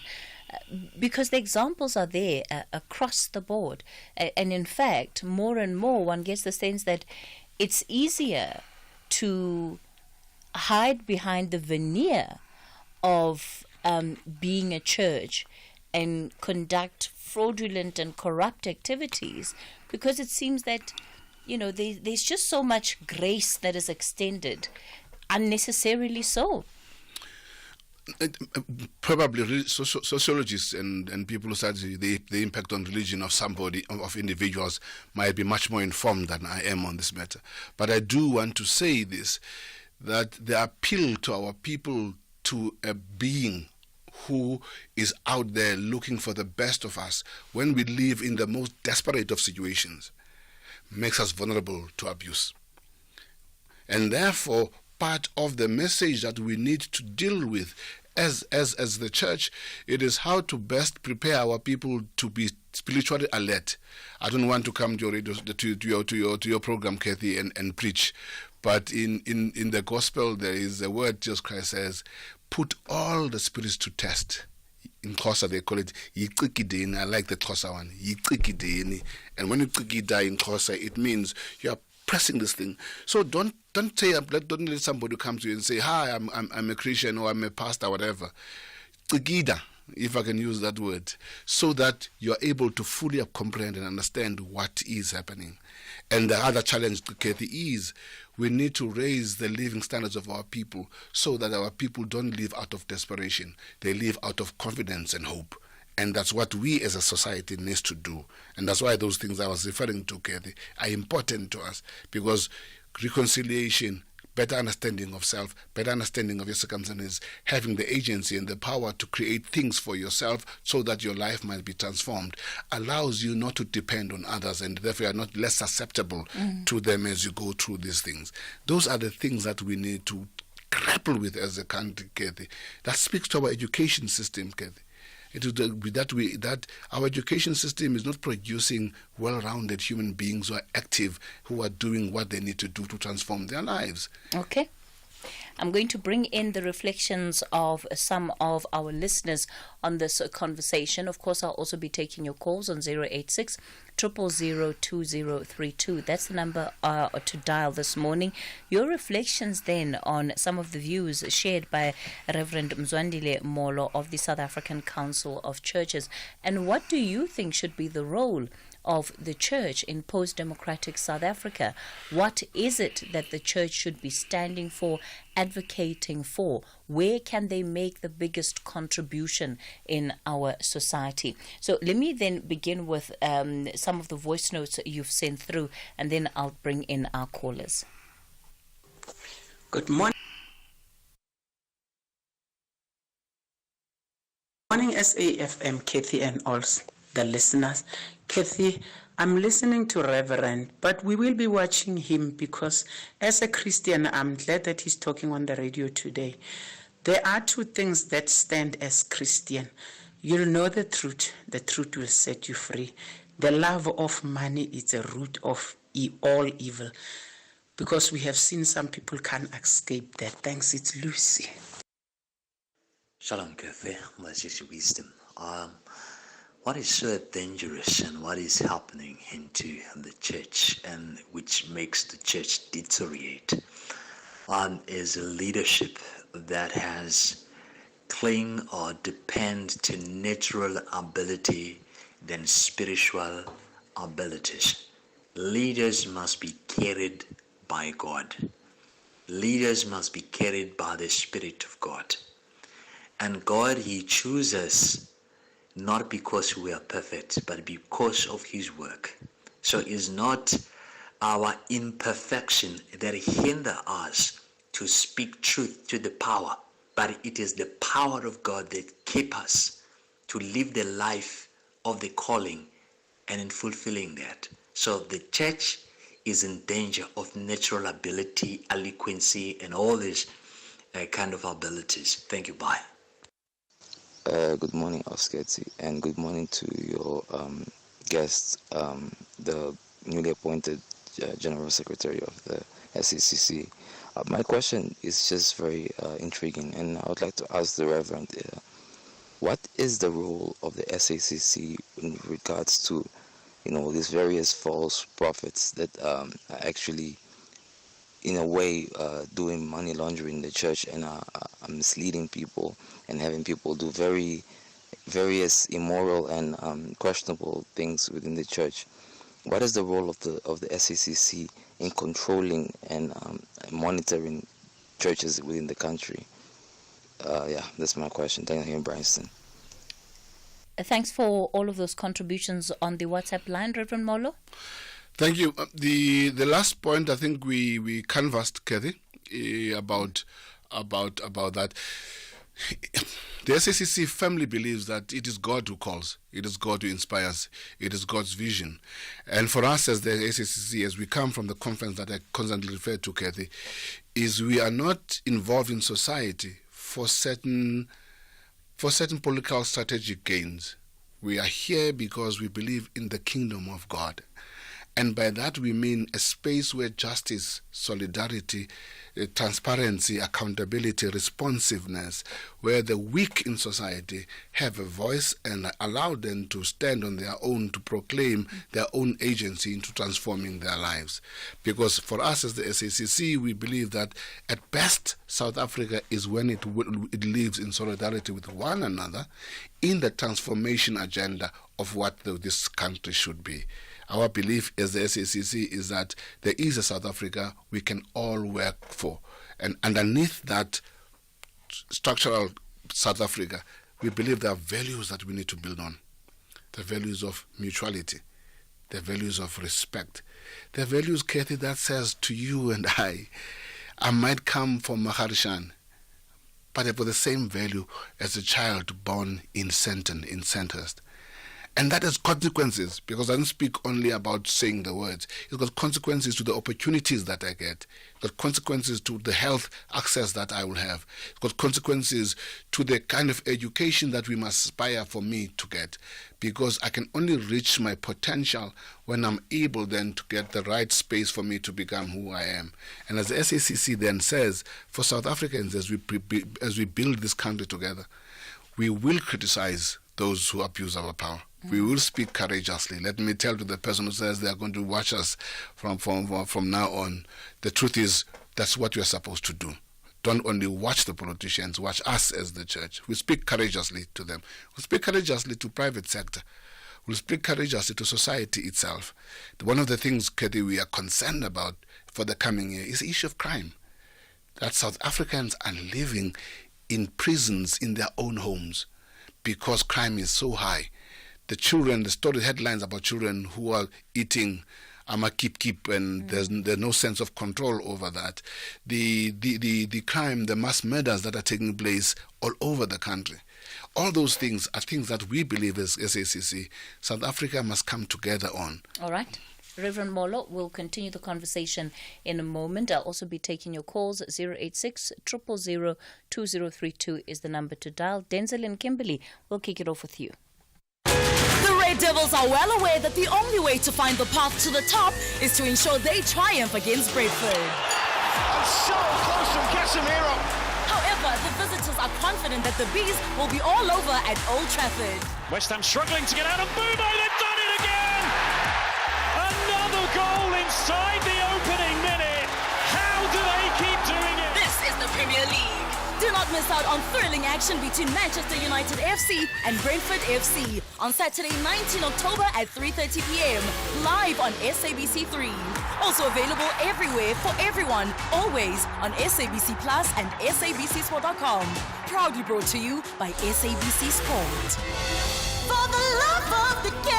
Because the examples are there across the board. And in fact, more and more one gets the sense that it's easier to hide behind the veneer of being a church and conduct fraudulent and corrupt activities, because it seems that, there's just so much grace that is extended, unnecessarily so. Probably sociologists and people who study the impact on religion of individuals might be much more informed than I am on this matter. But I do want to say this, that the appeal to our people to a being who is out there looking for the best of us when we live in the most desperate of situations makes us vulnerable to abuse. And therefore, part of the message that we need to deal with as the church, it is how to best prepare our people to be spiritually alert. I don't want to come to your radio, to your program, Cathy, and preach, but in the gospel there is a word Jesus Christ says, put all the spirits to test. In Xhosa they call it yiqikideni. I like the Xhosa one, yiqikideni. And when you qikida in Xhosa, it means you are pressing this thing. So don't let somebody come to you and say, hi, I'm a Christian or I'm a pastor, whatever. Qikida, if I can use that word, so that you are able to fully comprehend and understand what is happening. And the other challenge, Cathy, is we need to raise the living standards of our people so that our people don't live out of desperation. They live out of confidence and hope. And that's what we as a society need to do. And that's why those things I was referring to, Cathy, are important to us, because reconciliation, better understanding of self, better understanding of your circumstances, having the agency and the power to create things for yourself so that your life might be transformed, allows you not to depend on others, and therefore you are not less susceptible to them as you go through these things. Those are the things that we need to grapple with as a country, Cathy. That speaks to our education system, Cathy. It is that our education system is not producing well-rounded human beings who are active, who are doing what they need to do to transform their lives. Okay. I'm going to bring in the reflections of some of our listeners on this conversation. Of course, I'll also be taking your calls on 086 000 2032. That's the number to dial this morning. Your reflections then on some of the views shared by Reverend Mzwandile Molo of the South African Council of Churches. And what do you think should be the role of the church in post-democratic South Africa? What is it that the church should be standing for, advocating for? Where can they make the biggest contribution in our society? So let me then begin with some of the voice notes you've sent through, and then I'll bring in our callers. Good morning. Morning, SAFM, Cathy, and all the listeners. Cathy, I'm listening to Reverend, but we will be watching him because as a Christian, I'm glad that he's talking on the radio today. There are two things that stand as Christian. You'll know the truth will set you free. The love of money is the root of all evil, because we have seen some people can't escape that. Thanks, it's Lucy. Shalom, Cathy. That's just wisdom. What is so dangerous and what is happening into the church and which makes the church deteriorate is a leadership that has cling or depend to natural ability than spiritual abilities. Leaders must be carried by God. Leaders must be carried by the Spirit of God. And God, He chooses us not because we are perfect, but because of His work. So it's not our imperfection that hinder us to speak truth to the power, but it is the power of God that keeps us to live the life of the calling and in fulfilling that. So the church is in danger of natural ability, eloquency, and all these kind of abilities. Thank you. Bye. Good morning, Osketsi, and good morning to your guests, the newly appointed General Secretary of the SACC. My question is just very intriguing, and I would like to ask the Reverend, what is the role of the SACC in regards to, these various false prophets that are actually, in a way, doing money laundering in the church and are misleading people and having people do various immoral and questionable things within the church? What is the role of the SACC in controlling and monitoring churches within the country? That's my question. Thank you, Bryanston. Thanks for all of those contributions on the WhatsApp line, Reverend Molo. Thank you. The last point, I think we canvassed, Cathy, about that. The SACC firmly believes that it is God who calls, it is God who inspires, it is God's vision. And for us as the SACC, as we come from the conference that I constantly refer to, Cathy, is we are not involved in society for certain political strategic gains. We are here because we believe in the kingdom of God. And by that we mean a space where justice, solidarity, transparency, accountability, responsiveness, where the weak in society have a voice and allow them to stand on their own, to proclaim their own agency into transforming their lives. Because for us as the SACC, we believe that at best South Africa is when it lives in solidarity with one another in the transformation agenda of what this country should be. Our belief as the SACC is that there is a South Africa we can all work for. And underneath that structural South Africa, we believe there are values that we need to build on. The values of mutuality, the values of respect, the values, Cathy, that says to you and I might come from Maharishan, but have the same value as a child born in Senton, in Sandhurst. And that has consequences, because I don't speak only about saying the words. It's got consequences to the opportunities that I get. It's got consequences to the health access that I will have. It's got consequences to the kind of education that we must aspire for me to get. Because I can only reach my potential when I'm able then to get the right space for me to become who I am. And as the SACC then says, for South Africans, as we build this country together, we will criticize those who abuse our power. We will speak courageously. Let me tell to the person who says they are going to watch us from now on, the truth is that's what we are supposed to do. Don't only watch the politicians, watch us as the church. We speak courageously to them. We speak courageously to private sector. We speak courageously to society itself. One of the things, Cathy, we are concerned about for the coming year is the issue of crime. That South Africans are living in prisons in their own homes because crime is so high. The children, the story headlines about children who are eating keep, and there's no sense of control over that. The crime, the mass murders that are taking place all over the country. All those things are things that we believe as SACC, South Africa must come together on. All right. Reverend Molo, we'll continue the conversation in a moment. I'll also be taking your calls. 086 000 2032 is the number to dial. Denzel and Kimberly, we'll kick it off with you. The Red Devils are well aware that the only way to find the path to the top is to ensure they triumph against Bradford. And so close from Casemiro. However, the visitors are confident that the Bees will be all over at Old Trafford. West Ham struggling to get out of Bumo. They've done it again. Another goal inside the opening minute. How do they keep doing it? This is the Premier League. Do not miss out on thrilling action between Manchester United FC and Brentford FC on Saturday, 19 October at 3:30 p.m. live on SABC3. Also available everywhere for everyone, always on SABC Plus and SABCSport.com. Proudly brought to you by SABC Sport. For the love of the game.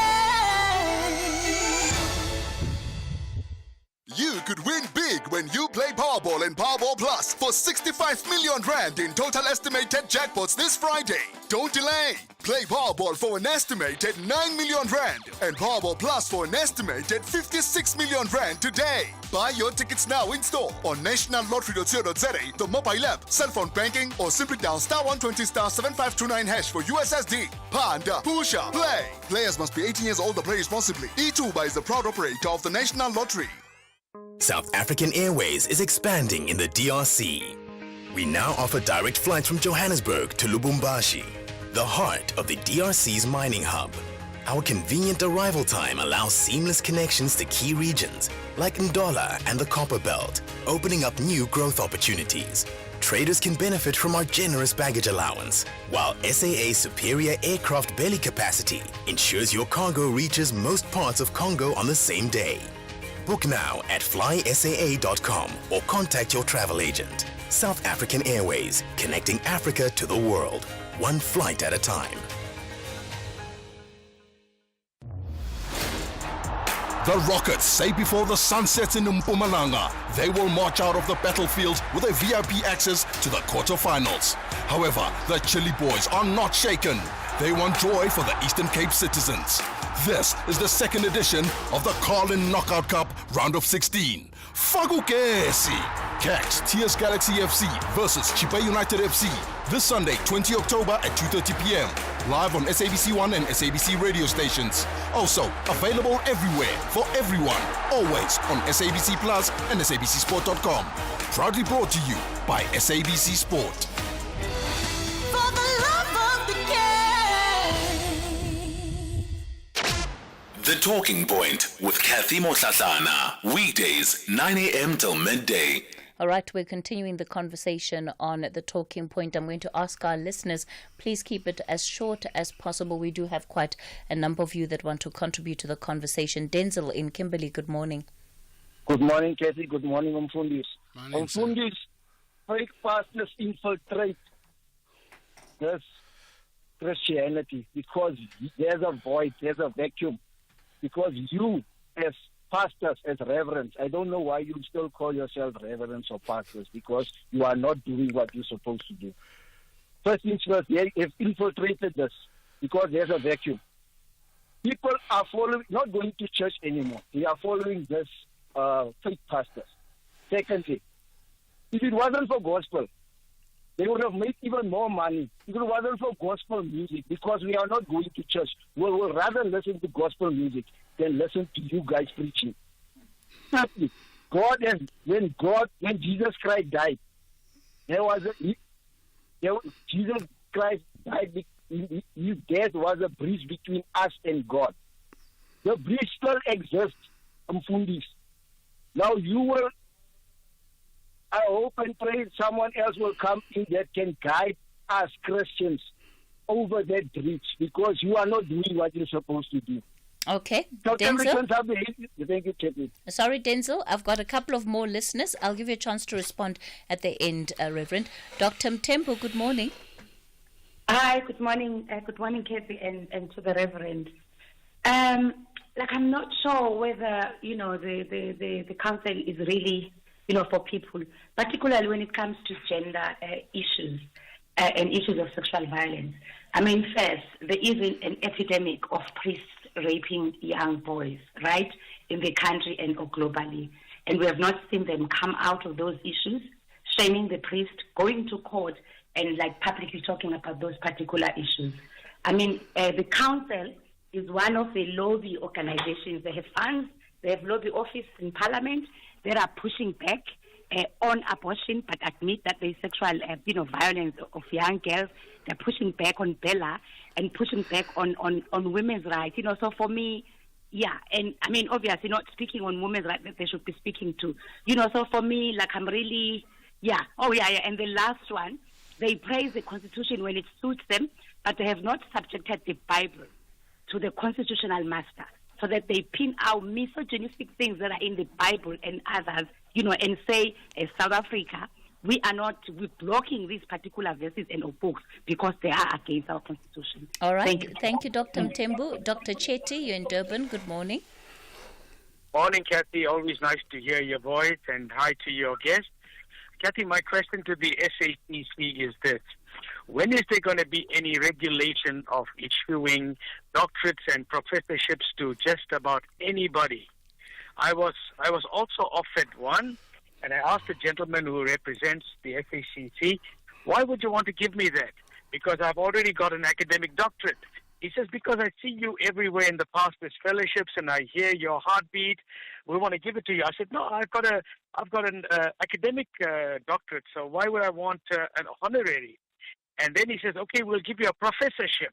You could win big when you play Powerball and Powerball Plus for 65 million rand in total estimated jackpots this Friday. Don't delay. Play Powerball for an estimated 9 million rand and Powerball Plus for an estimated 56 million rand today. Buy your tickets now in store on nationallottery.co.za, the mobile app, cell phone banking, or simply dial *120*7529# for USSD. Panda, Pusha, play. Players must be 18 years old to play responsibly. E2 is the proud operator of the National Lottery. South African Airways is expanding in the DRC. We now offer direct flights from Johannesburg to Lubumbashi, the heart of the DRC's mining hub. Our convenient arrival time allows seamless connections to key regions like Ndola and the Copper Belt, opening up new growth opportunities. Traders can benefit from our generous baggage allowance, while SAA's superior aircraft belly capacity ensures your cargo reaches most parts of Congo on the same day. Book now at flysaa.com or contact your travel agent. South African Airways, connecting Africa to the world, one flight at a time. The Rockets say before the sun sets in Mpumalanga, they will march out of the battlefield with a VIP access to the quarterfinals. However, the Chili Boys are not shaken. They want joy for the Eastern Cape citizens. This is the second edition of the Carlin Knockout Cup Round of 16. Fagukesi! Cax TS Galaxy FC versus Chipa United FC this Sunday, 20 October at 2:30 p.m. Live on SABC1 and SABC radio stations. Also available everywhere for everyone, always on SABC Plus and SABCSport.com. Proudly brought to you by SABC Sport. For the love of the game. The Talking Point with Cathy Mohlahlana. Weekdays, 9 a.m. till midday. All right, we're continuing the conversation on the talking point. I'm going to ask our listeners, please keep it as short as possible. We do have quite a number of you that want to contribute to the conversation. Denzel in Kimberley, good morning. Good morning, Cathy. Good morning, Umfundis. Umfundis, fake pastors infiltrate this Christianity because there's a void, there's a vacuum. Because you, as pastors, as reverends, I don't know why you still call yourself reverends or pastors, because you are not doing what you're supposed to do. First things first, they have infiltrated this because there's a vacuum. People are not going to church anymore. They are following this fake pastors. Secondly, if it wasn't for gospel, they would have made even more money. If it wasn't for gospel music, because we are not going to church, we will rather listen to gospel music than listen to you guys preaching. Thirdly, when Jesus Christ died, Jesus Christ died. His death was a bridge between us and God. The bridge still exists, Mfundis. Now I hope and pray someone else will come in that can guide us Christians over that bridge, because you are not doing what you're supposed to do. Okay, So Denzel. Thank you, Cathy. Sorry, Denzel, I've got a couple of more listeners. I'll give you a chance to respond at the end, Reverend. Dr. Mtembu, good morning. Hi, good morning. Good morning, Cathy, and to the Reverend. I'm not sure whether, the council is really, for people, particularly when it comes to gender issues and issues of sexual violence. I mean, first, there is an epidemic of priests raping young boys, right, in the country and globally. And we have not seen them come out of those issues, shaming the priest, going to court, and publicly talking about those particular issues. I mean, the council is one of the lobby organizations. They have funds, they have lobby office in parliament. They are pushing back on abortion, but admit that there is sexual, violence of young girls. They're pushing back on Bella and pushing back on women's rights. So for me, yeah, and I mean, obviously not speaking on women's rights that they should be speaking to. So for me, I'm really, yeah. Oh, yeah. And the last one, They praise the Constitution when it suits them, but they have not subjected the Bible to the constitutional master, so that they pin out misogynistic things that are in the Bible and others, and say, as South Africa, we're blocking these particular verses and books because they are against our Constitution. All right. Thank you, Dr. Mtembu. Dr. Chetty, you're in Durban. Good morning. Morning, Cathy. Always nice to hear your voice, and hi to your guest. Cathy, my question to the SACC is this. When is there going to be any regulation of issuing doctorates and professorships to just about anybody? I was also offered one, and I asked the gentleman who represents the SACC, why would you want to give me that? Because I've already got an academic doctorate. He says, because I see you everywhere in the pastors' fellowships and I hear your heartbeat. We want to give it to you. I said, no, I've got an academic doctorate, so why would I want an honorary? And then he says, okay, we'll give you a professorship.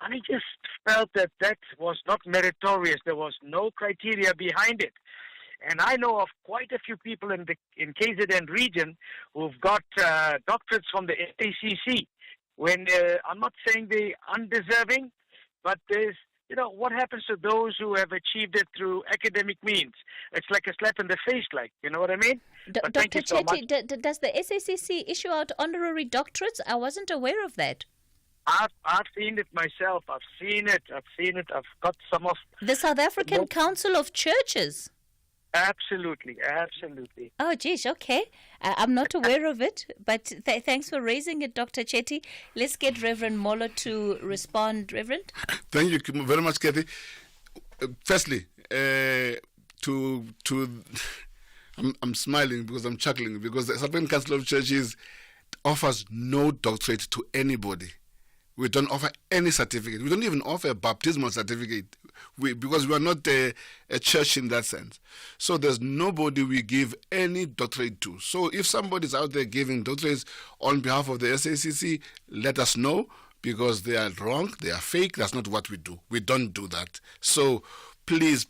And I just felt that was not meritorious. There was no criteria behind it. And I know of quite a few people in KZN region who've got doctorates from the SACC. When I'm not saying they're undeserving, but there's, what happens to those who have achieved it through academic means? It's like a slap in the face, you know what I mean? Dr. Chetty, does the SACC issue out honorary doctorates? I wasn't aware of that. I've seen it myself. I've seen it. I've got some of... The South African Council of Churches? Absolutely. Oh, geez, okay. I'm not aware of it, but thanks for raising it, Dr. Chetty. Let's get Reverend Molo to respond. Reverend? Thank you very much, Cathy. Firstly, I'm smiling because I'm chuckling, because the South African Council of Churches offers no doctorate to anybody. We don't offer any certificate. We don't even offer a baptismal certificate because we are not a church in that sense. So there's nobody we give any doctorate to. So if somebody's out there giving doctorates on behalf of the SACC, let us know, because they are wrong, they are fake. That's not what we do. We don't do that. So please,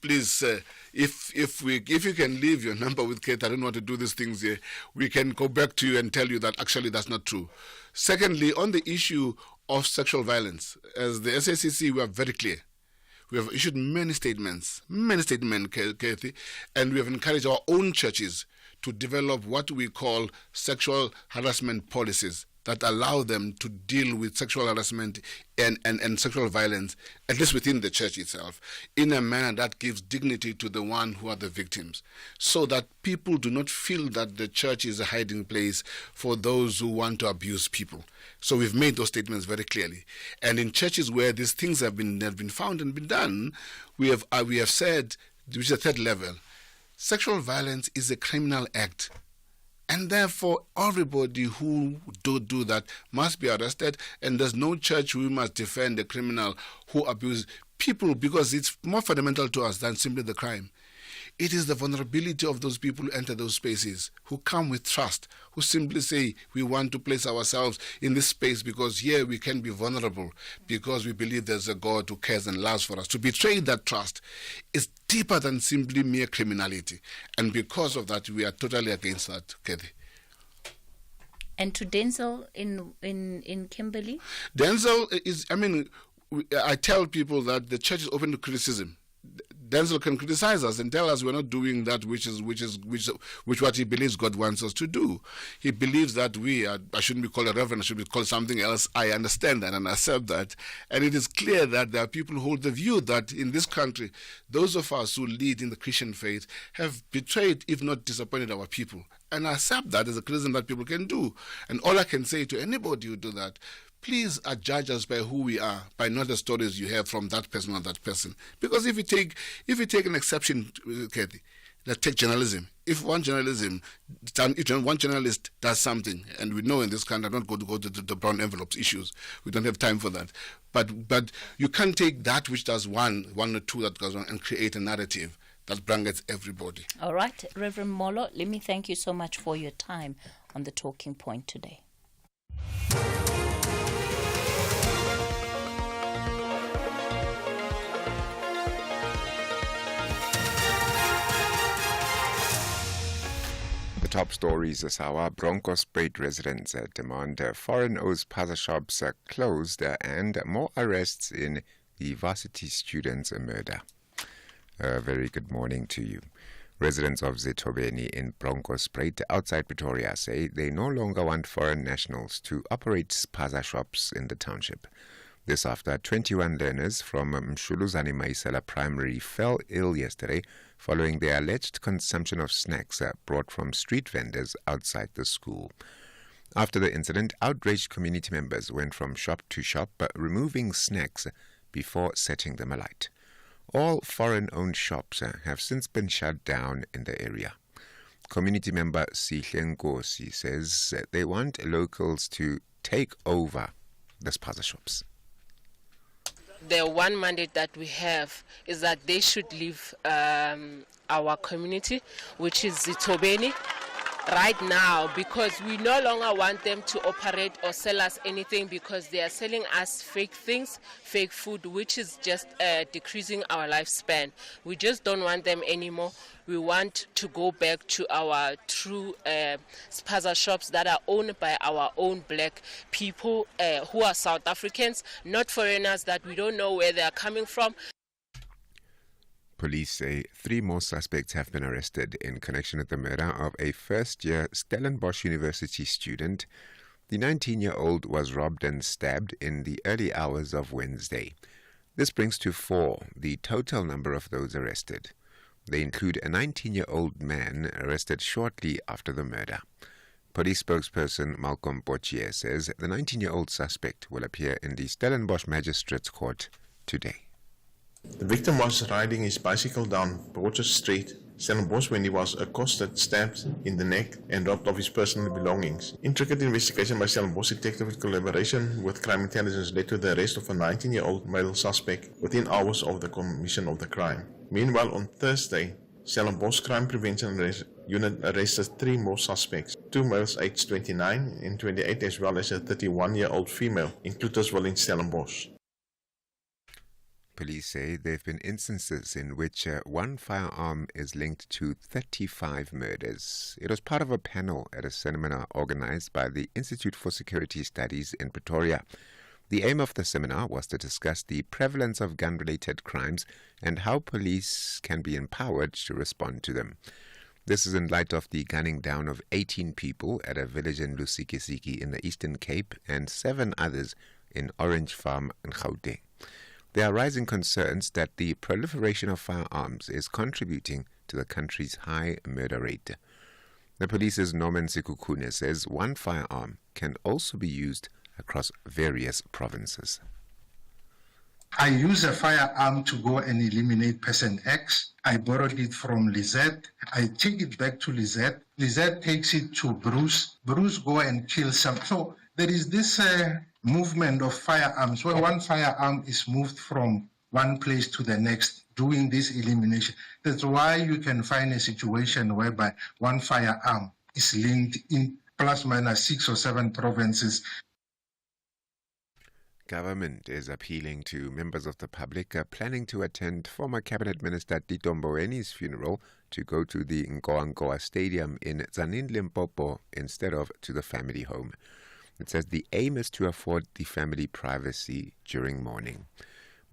if you can leave your number with Kate, I don't want to do these things here, we can go back to you and tell you that actually that's not true. Secondly, on the issue of sexual violence, as the SACC, we are very clear. We have issued many statements, Cathy, and we have encouraged our own churches to develop what we call sexual harassment policies that allow them to deal with sexual harassment and sexual violence, at least within the church itself, in a manner that gives dignity to the one who are the victims, so that people do not feel that the church is a hiding place for those who want to abuse people. So we've made those statements very clearly. And in churches where these things have been found and been done, we have said, which is the third level, sexual violence is a criminal act. And therefore, everybody who do that must be arrested, and there's no church who must defend a criminal who abuses people, because it's more fundamental to us than simply the crime. It is the vulnerability of those people who enter those spaces, who come with trust, who simply say, we want to place ourselves in this space because here we can be vulnerable, because we believe there's a God who cares and loves for us. To betray that trust is deeper than simply mere criminality. And because of that, we are totally against that, Cathy. And to Denzel in Kimberley? Denzel is, I tell people that the church is open to criticism. Denzel can criticize us and tell us we're not doing that which what he believes God wants us to do. He believes that I shouldn't be called a reverend, I should be called something else. I understand that and accept that. And it is clear that there are people who hold the view that in this country, those of us who lead in the Christian faith have betrayed, if not disappointed, our people. And I accept that as a criticism that people can do. And all I can say to anybody who do that, please judge us by who we are, by not the stories you have from that person or that person. Because if you take an exception, Cathy, let's take journalism. If one journalist does something, and we know in this country, I'm not going to go to the brown envelopes issues. We don't have time for that. But you can't take that which does one or two that goes on and create a narrative that blankets everybody. All right, Reverend Molo, let me thank you so much for your time on the Talking Point today. top stories this hour. Bronkhorstspruit residents demand foreign-owned spaza shops closed and more arrests in the varsity students' murder. A very good morning to you. Residents of Zitobeni in Bronkhorstspruit outside Pretoria say they no longer want foreign nationals to operate spaza shops in the township. This after 21 learners from Mshuluzani Maisela Primary fell ill yesterday following their alleged consumption of snacks brought from street vendors outside the school. After the incident, outraged community members went from shop to shop removing snacks before setting them alight. All foreign-owned shops have since been shut down in the area. Community member Sihle Nkosi says they want locals to take over the spaza shops. The one mandate that we have is that they should leave our community, which is Zitobeni, right now, because we no longer want them to operate or sell us anything, because they are selling us fake things, fake food, which is just decreasing our lifespan. We just don't want them anymore. We want to go back to our true spaza shops that are owned by our own black people who are South Africans, not foreigners that we don't know where they are coming from. Police say 3 more suspects have been arrested in connection with the murder of a first-year Stellenbosch University student. The 19-year-old was robbed and stabbed in the early hours of Wednesday. This brings to 4 the total number of those arrested. They include a 19-year-old man arrested shortly after the murder. Police spokesperson Malcolm Pochie says the 19-year-old suspect will appear in the Stellenbosch Magistrates Court today. The victim was riding his bicycle down Borchester Street, Stellenbosch, when he was accosted, stabbed in the neck and robbed of his personal belongings. Intricate investigation by Stellenbosch detective in collaboration with crime intelligence led to the arrest of a 19-year-old male suspect within hours of the commission of the crime. Meanwhile, on Thursday, Stellenbosch Crime Prevention Unit arrested 3 more suspects, 2 males aged 29 and 28, as well as a 31-year-old female in Cluttersville in Stellenbosch. Police say there have been instances in which one firearm is linked to 35 murders. It was part of a panel at a seminar organized by the Institute for Security Studies in Pretoria. The aim of the seminar was to discuss the prevalence of gun-related crimes and how police can be empowered to respond to them. This is in light of the gunning down of 18 people at a village in Lusikisiki in the Eastern Cape and 7 others in Orange Farm and Gauteng. There are rising concerns that the proliferation of firearms is contributing to the country's high murder rate. The police's Norman Sikukune says one firearm can also be used across various provinces. I use a firearm to go and eliminate person X. I borrowed it from Lizette. I take it back to Lizette. Lizette takes it to Bruce. Bruce go and kill some. So there is this movement of firearms where one firearm is moved from one place to the next doing this elimination. That's why you can find a situation whereby one firearm is linked in plus minus 6 or 7 provinces. Government is appealing to members of the public planning to attend former Cabinet Minister Tito Mbowene's funeral to go to the Nkoankoa Stadium in Tzaneen, Limpopo instead of to the family home. It says the aim is to afford the family privacy during mourning.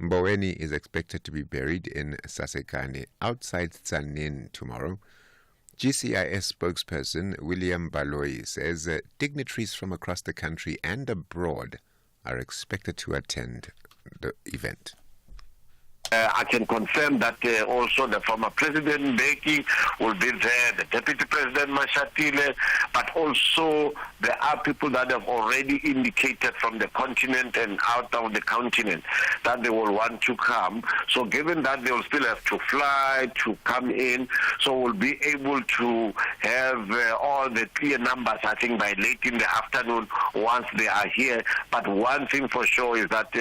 Mboweni is expected to be buried in Sasekane outside Tzaneen tomorrow. GCIS spokesperson William Baloyi says dignitaries from across the country and abroad are expected to attend the event. I can confirm that also the former President Mbeki will be there, the Deputy President Mashatile, but also there are people that have already indicated from the continent and out of the continent that they will want to come. So given that they will still have to fly to come in, so we'll be able to have all the clear numbers, I think, by late in the afternoon once they are here. But one thing for sure is that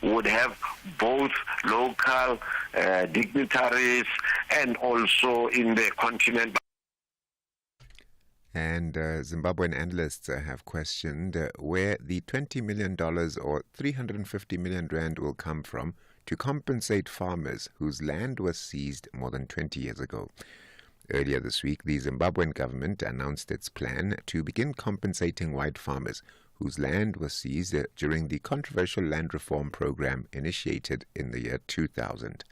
we would have both local dignitaries and also in the continent. And Zimbabwean analysts have questioned where the $20 million or 350 million rand will come from to compensate farmers whose land was seized more than 20 years ago. Earlier this week, the Zimbabwean government announced its plan to begin compensating white farmers whose land was seized during the controversial land reform program initiated in the year 2000.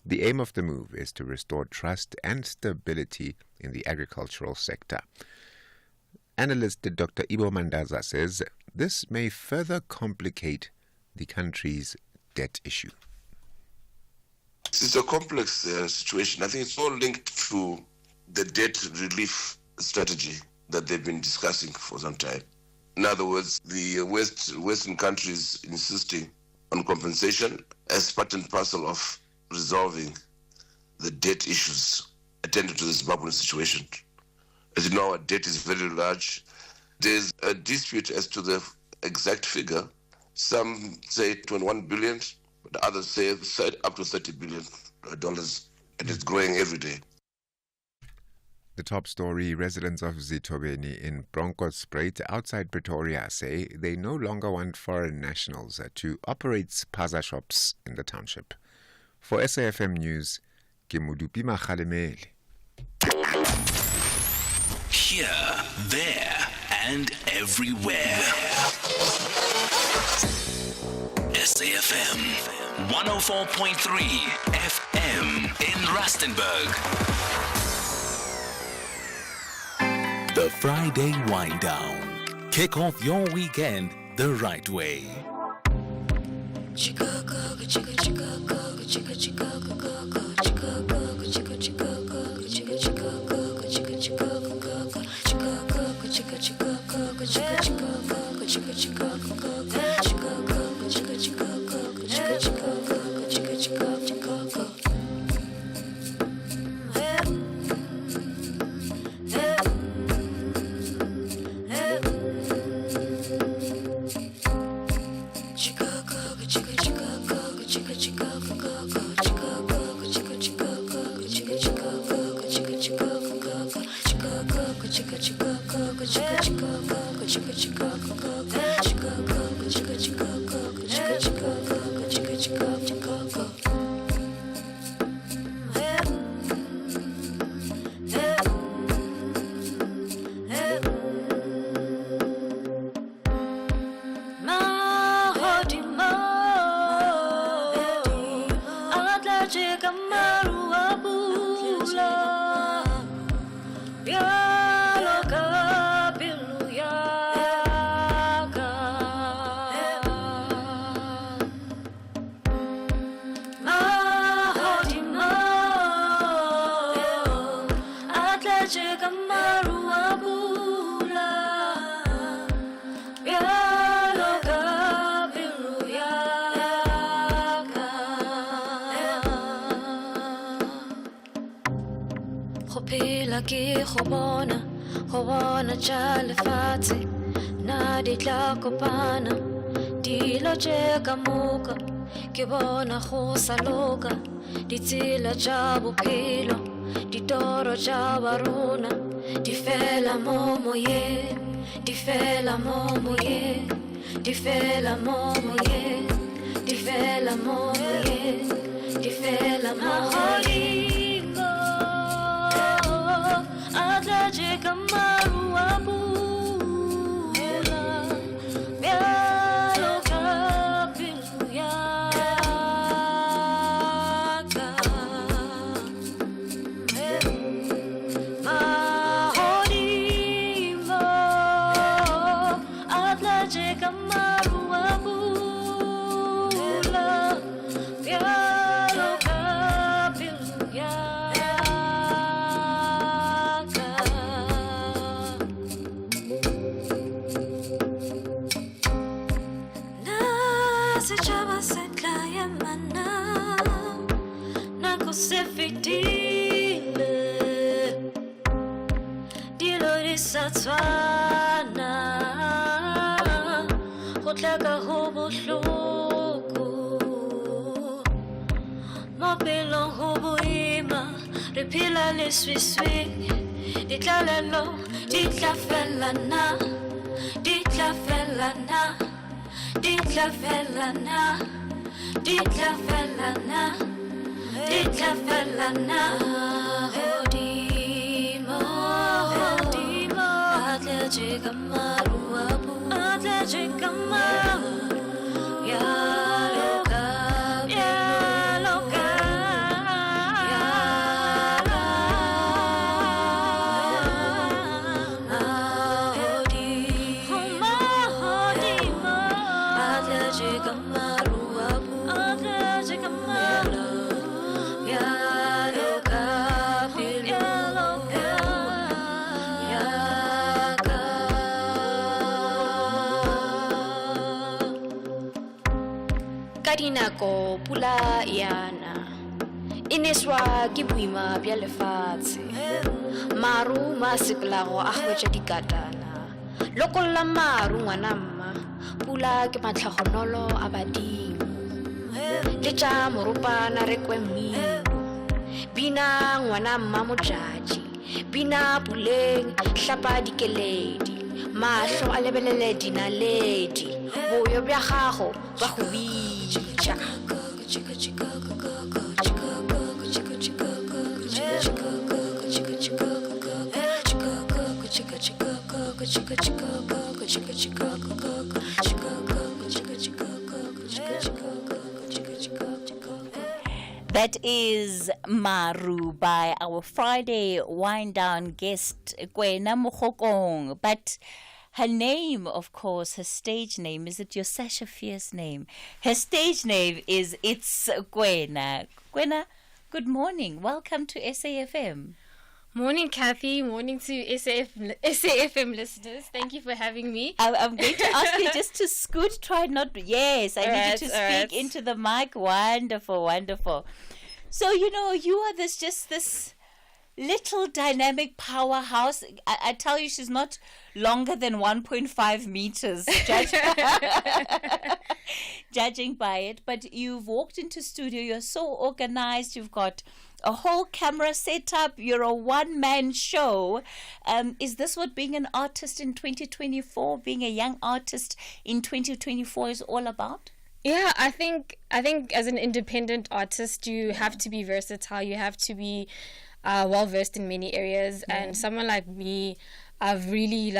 The aim of the move is to restore trust and stability in the agricultural sector. Analyst Dr. Ibo Mandaza says this may further complicate the country's debt issue. It's a complex situation. I think it's all linked to the debt relief strategy that they've been discussing for some time. In other words, the Western countries insisting on compensation as part and parcel of resolving the debt issues attendant to the Zimbabwean situation. As you know, our debt is very large. There's a dispute as to the exact figure. Some say 21 billion, but others say up to $30 billion, and it's growing every day. The top story: residents of Zitobeni in Bronkhorstspruit outside Pretoria say they no longer want foreign nationals to operate spaza shops in the township. For SAFM News, Kemudupi Makhalemele. Here, there, and everywhere. SAFM 104.3 FM in Rustenburg. The Friday Wind Down. Kick off your weekend the right way. Ke khobona jale fati na ditla kopana dilo je kamuka ke bona go saloka ditsela ja bophelo ditoro ja baruna di fela mo moye di fela mo moye di fela mo moye di fela mo moye di fela mo moye Adlaje kamaru abula Bialo kapilu yaka Mahodimo Adlaje kamaru abula Bialo kapilu yaka Sejaba setla yamana nakusefitile dilo risatswana gotlaka go bohloko mopelo go boima re phela le swiswi ditlalelo ditlafelana ditlafelana ditlafelana ditlafelana ditlafelana hodi Dinako pula yana ineswa ke boima bja lefatshe maru masepelago a hwetša dikatana lokolla maru ngwana mma pula ke matlhagonolo a badimo le tša moropana rekwe mmino bina ngwana mma motšatši bina puleng hlapa dikeledi mahlo a lebelele dinaledi boyo bja gago ba go bitša That is Maru by our Friday wind down guest Kwena Mokhokong. But her name, of course, her stage name, is it your Sasha Fierce name? Her stage name is It's Kwena. Kwena, good morning. Welcome to SAFM. Morning, Cathy. Morning to SAFM listeners. Thank you for having me. I'm going to ask you just to scoot, try not... Yes, I need you to speak into the mic. Wonderful, wonderful. So, you know, you are this little dynamic powerhouse. I tell you, she's not longer than 1.5 meters, judging by it. But you've walked into studio. You're so organized. You've got a whole camera setup. You're a one-man show. Is this what being an artist in 2024, being a young artist in 2024 is all about? Yeah, I think as an independent artist, you have to be versatile. You have to be well versed in many areas. Yeah. And someone like me, I've really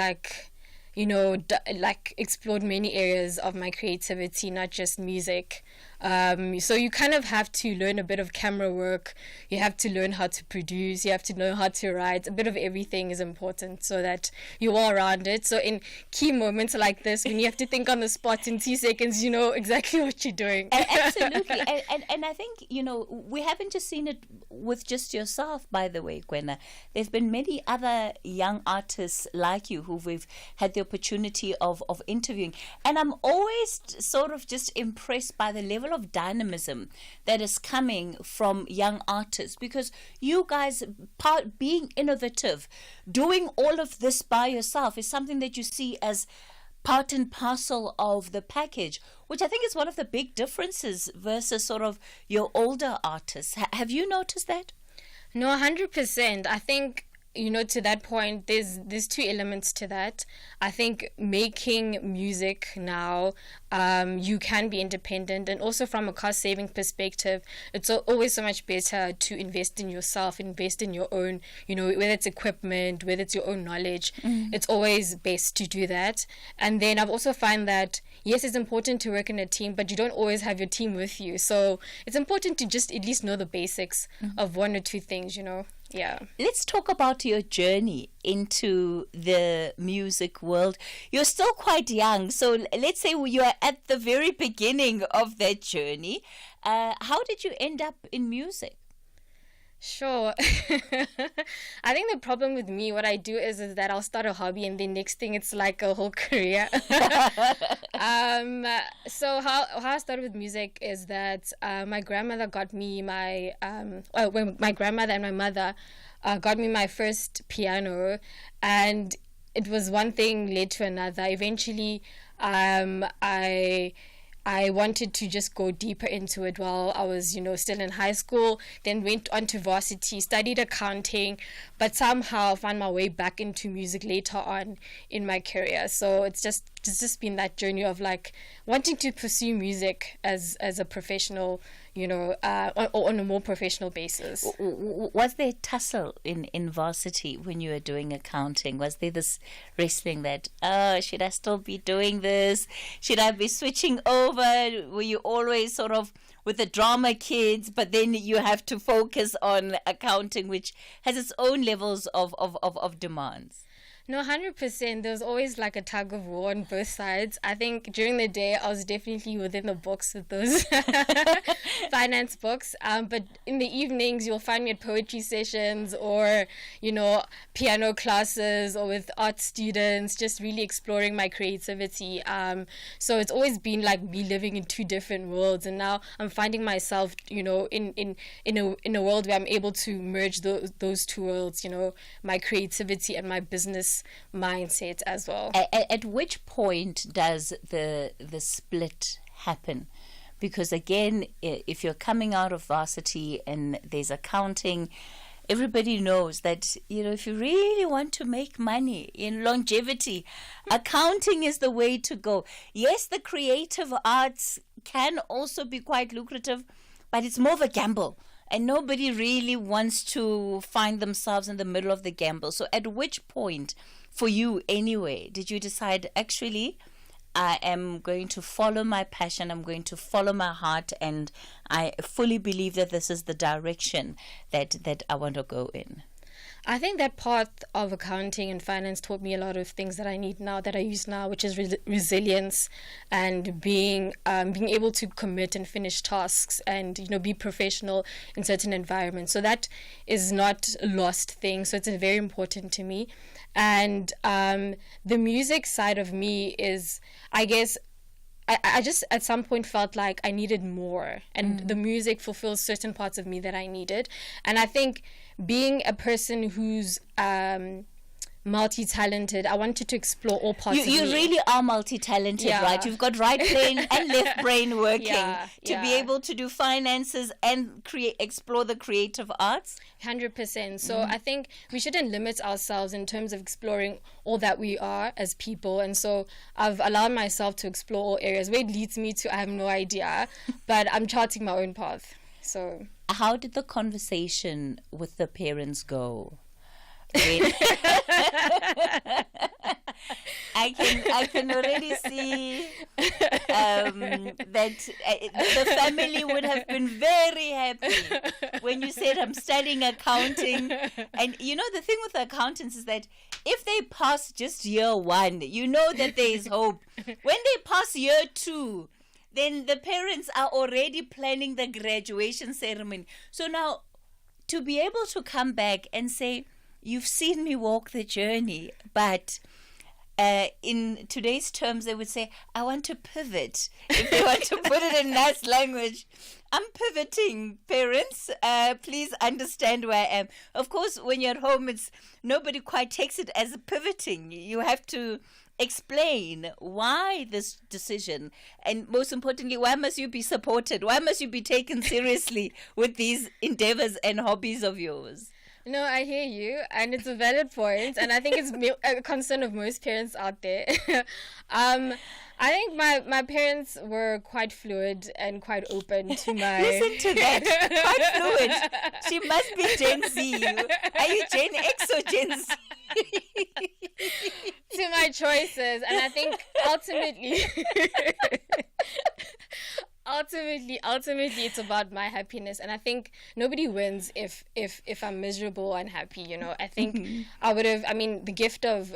explored many areas of my creativity, not just music. So you kind of have to learn a bit of camera work. You have to learn how to produce. You have to know how to write. A bit of everything is important so that you're all around it. So in key moments like this, when you have to think on the spot in 2 seconds, you know exactly what you're doing. Absolutely. And I think, you know, we haven't just seen it with just yourself, by the way, Kwena. There's been many other young artists like you who we've had the opportunity of interviewing. And I'm always sort of just impressed by the level of dynamism that is coming from young artists, because you guys, being innovative, doing all of this by yourself is something that you see as part and parcel of the package, which I think is one of the big differences versus sort of your older artists. Have you noticed that? No, 100%. I think, you know, to that point, there's two elements to that. I think making music now, you can be independent, and also from a cost-saving perspective, it's always so much better to invest in yourself, invest in your own, you know, whether it's equipment, whether it's your own knowledge, it's always best to do that. And then I've also found that, yes, it's important to work in a team, but you don't always have your team with you. So it's important to just at least know the basics of one or two things, you know. Yeah. Let's talk about your journey into the music world. You're still quite young, so let's say you are at the very beginning of that journey. How did you end up in music? Sure. I think the problem with me, what I do is that I'll start a hobby and the next thing it's like a whole career. So how I started with music is that my grandmother got me my grandmother and my mother got me my first piano, and it was one thing led to another. Eventually, I wanted to just go deeper into it while I was, you know, still in high school, then went on to varsity, studied accounting, but somehow found my way back into music later on in my career. So it's just it's just been that journey of like wanting to pursue music as a professional, or on a more professional basis. Was there tussle in varsity when you were doing accounting? Was there this wrestling that, should I still be doing this? Should I be switching over? Were you always sort of with the drama kids, but then you have to focus on accounting, which has its own levels of demands? No, 100%. There was always like a tug of war on both sides. I think during the day, I was definitely within the books with those finance books. But in the evenings, you'll find me at poetry sessions or, piano classes or with art students, just really exploring my creativity. So it's always been like me living in two different worlds. And now I'm finding myself, in a world where I'm able to merge those two worlds, my creativity and my business mindset as well. At which point does the split happen? Because again, if you're coming out of varsity and there's accounting, everybody knows that, if you really want to make money in longevity, accounting is the way to go. Yes, the creative arts can also be quite lucrative, but it's more of a gamble. And nobody really wants to find themselves in the middle of the gamble. So at which point, for you anyway, did you decide, actually, I am going to follow my passion, I'm going to follow my heart, and I fully believe that this is the direction that I want to go in? I think that path of accounting and finance taught me a lot of things that I need now, that I use now, which is resilience and being able to commit and finish tasks and, be professional in certain environments. So that is not a lost thing. So it's very important to me. And the music side of me is, I guess, I just at some point felt like I needed more, and the music fulfills certain parts of me that I needed. And I think being a person who's multi-talented, I wanted to explore all parts of me. You really are multi-talented, right? You've got right brain and left brain working to be able to do finances and explore the creative arts. 100%. So I think we shouldn't limit ourselves in terms of exploring all that we are as people. And so I've allowed myself to explore all areas. Where it leads me to, I have no idea, but I'm charting my own path. So how did the conversation with the parents go? I can already see that the family would have been very happy when you said, I'm studying accounting. And the thing with the accountants is that if they pass just year one, that there is hope. When they pass year two, then the parents are already planning the graduation ceremony. So now, to be able to come back and say, you've seen me walk the journey, but in today's terms, they would say, I want to pivot. If they want to put it in nice language, I'm pivoting, parents. Please understand where I am. Of course, when you're at home, nobody quite takes it as a pivoting. You have to explain why this decision, and most importantly, why must you be supported? Why must you be taken seriously with these endeavors and hobbies of yours? No, I hear you, and it's a valid point, and I think it's a concern of most parents out there. I think my parents were quite fluid and quite open to my... Listen to that. Quite fluid. She must be Gen Z. Are you Gen X or Gen Z? To my choices, and I think ultimately... Ultimately, it's about my happiness, and I think nobody wins if I'm miserable or unhappy. I think I would have. The gift of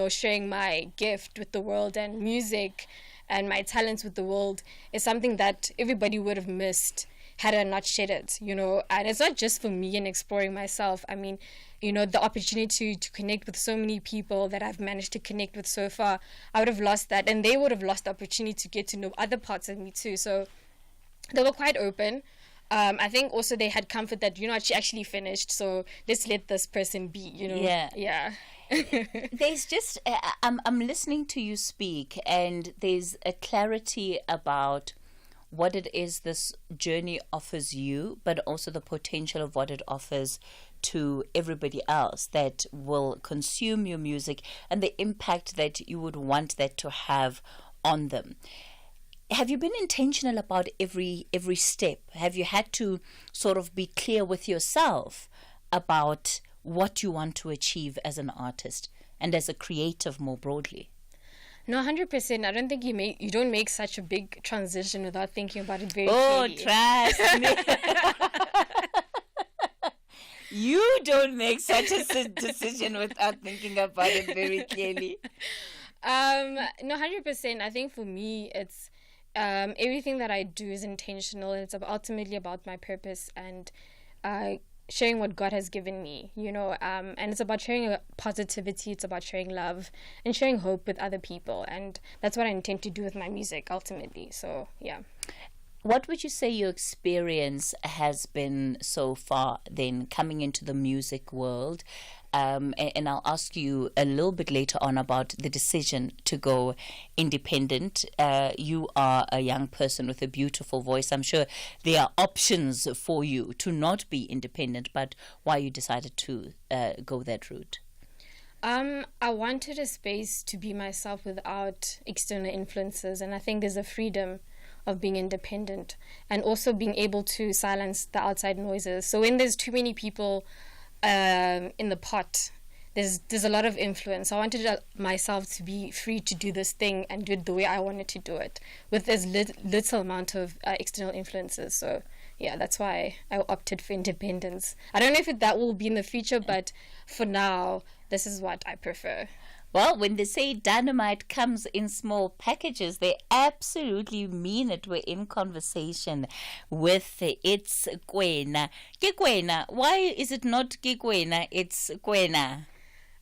sharing my gift with the world and music, and my talents with the world is something that everybody would have missed had I not shared it. And it's not just for me and exploring myself. The opportunity to connect with so many people that I've managed to connect with so far, I would have lost that, and they would have lost the opportunity to get to know other parts of me too. So they were quite open. I think also they had comfort that, she actually finished, so let's let this person be, Yeah. There's just, I'm listening to you speak, and there's a clarity about what it is this journey offers you, but also the potential of what it offers to everybody else that will consume your music and the impact that you would want that to have on them. Have you been intentional about every step? Have you had to sort of be clear with yourself about what you want to achieve as an artist and as a creative more broadly? No, 100%. I don't think you don't make such a big transition without thinking about it very clearly. Oh, trust me. You don't make such a decision without thinking about it very clearly. No, 100%. I think for me, it's everything that I do is intentional. It's ultimately about my purpose and sharing what God has given me, and it's about sharing positivity, it's about sharing love and sharing hope with other people, and that's what I intend to do with my music ultimately. So yeah. What would you say your experience has been so far then coming into the music world? And I'll ask you a little bit later on about the decision to go independent. You are a young person with a beautiful voice. I'm sure there are options for you to not be independent, but why you decided to go that route? I wanted a space to be myself without external influences, and I think there's a freedom of being independent and also being able to silence the outside noises. So when there's too many people in the pot, there's a lot of influence. I wanted myself to be free to do this thing and do it the way I wanted to do it with as little amount of external influences. So yeah, that's why I opted for independence. I don't know if that will be in the future, but for now, this is what I prefer. Well, when they say dynamite comes in small packages, they absolutely mean it. We're in conversation with It's Kwena. Ke Kwena. Why is it not Ke Kwena? It's Kwena.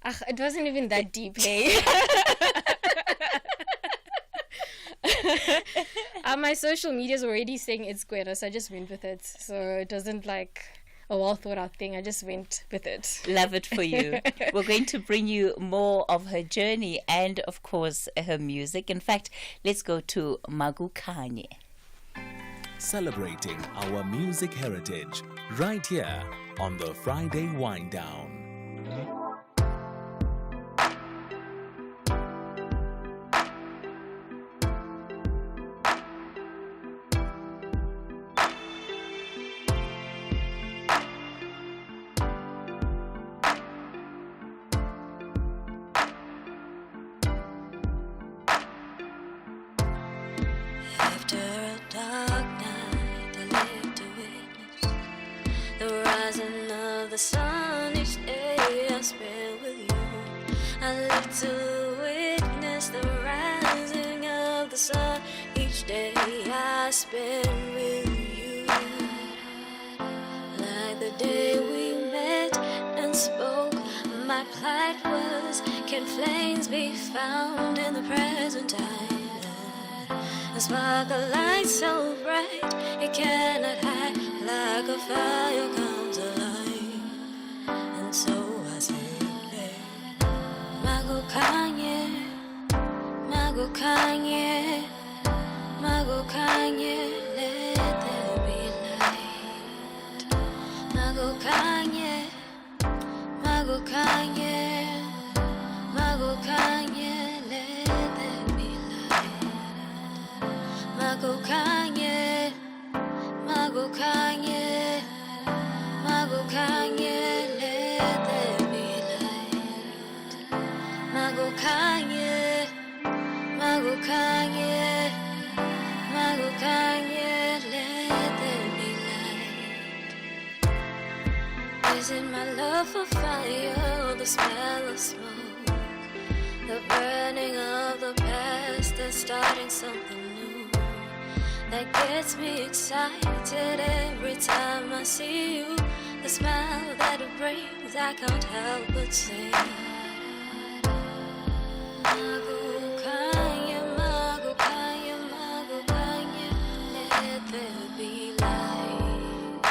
It wasn't even that deep, hey? My social media is already saying It's Kwena, so I just went with it. So it doesn't like a well-thought-out thing. I just went with it. Love it for you. We're going to bring you more of her journey and, of course, her music. In fact, let's go to Magukanye. Celebrating our music heritage right here on the Friday Wind Down. The sun each day I spend with you. I live to witness the rising of the sun each day I spend with you. Like the day we met and spoke, my plight was, can flames be found in the present time? A spark of light so bright it cannot hide, like a fire comes alive. And so I say, Magukanye, Magukanye, Magukanye, let there be light. Magukanye, Magukanye, Magukanye, let there be light. Magukanye, Magukanye, Magukanye, let there be light. Magukanye, Magukanye, Magukanye, let there be light. Is it my love for fire or the smell of smoke? The burning of the past and starting something new that gets me excited every time I see you. The smile that it brings, I can't help but sing. Magukanye, Magukanye, Magukanye, let there be light.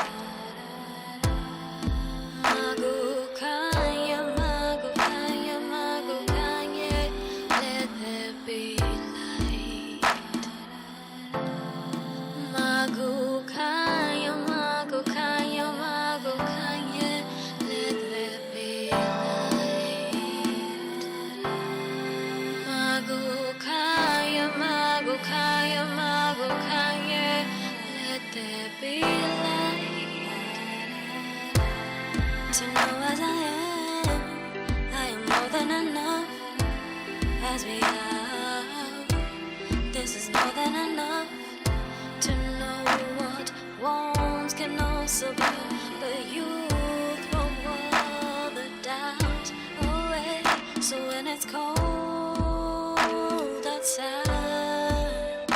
Magukanye, Magukanye, Magukanye, let there be light. Magukanye, Magukanye, Magukanye, let be like to know as I am more than enough as we are. This is more than enough to know what wants can also be, but you throw all the doubt away. So when it's cold outside,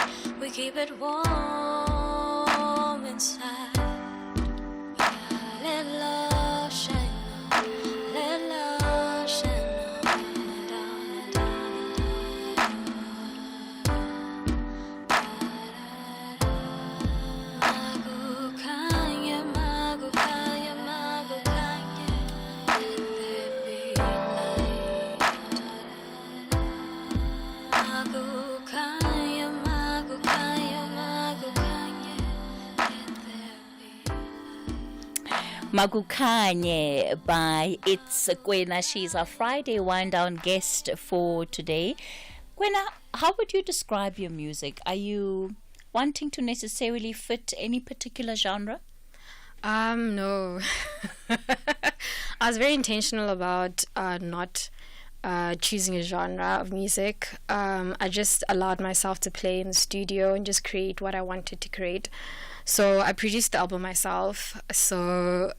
we keep it warm inside. Let love shine on, let love shine on and on and on and on. Magukanye, magukanye, magukanye, there be light. Magukanye, magukanye, magukanye, Magukanye by It's Kwena. She's our Friday wind down guest for today. Kwena, how would you describe your music? Are you wanting to necessarily fit any particular genre? No. I was very intentional about not choosing a genre of music. I just allowed myself to play in the studio and just create what I wanted to create. So I produced the album myself. So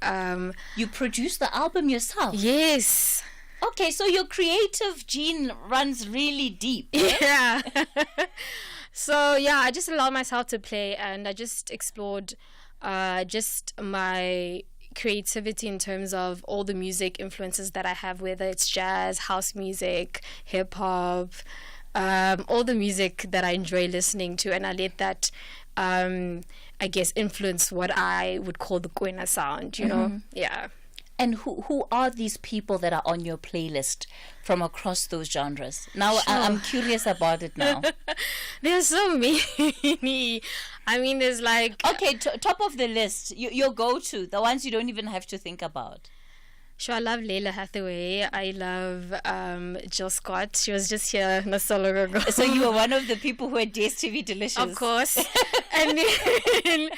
you produced the album yourself? Yes. Okay, so your creative gene runs really deep. Eh? Yeah. So yeah, I just allowed myself to play, and I just explored just my creativity in terms of all the music influences that I have, whether it's jazz, house music, hip hop, all the music that I enjoy listening to, and I let that I guess influence what I would call the Kwena sound, you know? Yeah. And who are these people that are on your playlist from across those genres? Now, Sure. I'm curious about it now. There's so many. I mean, there's like... Okay, top of the list, your go-to, the ones you don't even have to think about. Sure, I love Layla Hathaway. I love Jill Scott. She was just here not so long ago. So you were one of the people who had DSTV Delicious. Of course. And then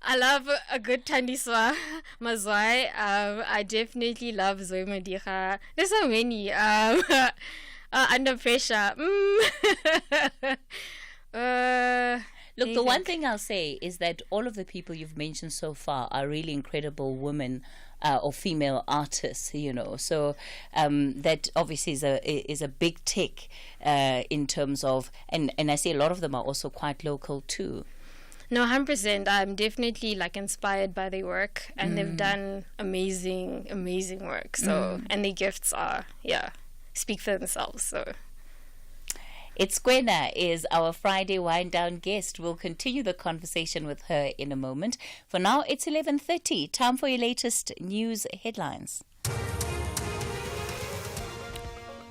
I love a good Thandiswa Mazwai. I definitely love Zoe Madiga. There's so many. Under Pressure. Look, the one thing I'll say is that all of the people you've mentioned so far are really incredible women or female artists, you know. So that obviously is a big tick in terms of, and I see a lot of them are also quite local too. No, 100%. I'm definitely like inspired by their work, and they've done amazing work. So and their gifts are speak for themselves. So. It's Kwena is our Friday wind down guest. We'll continue the conversation with her in a moment. For now, it's 11:30. Time for your latest news headlines.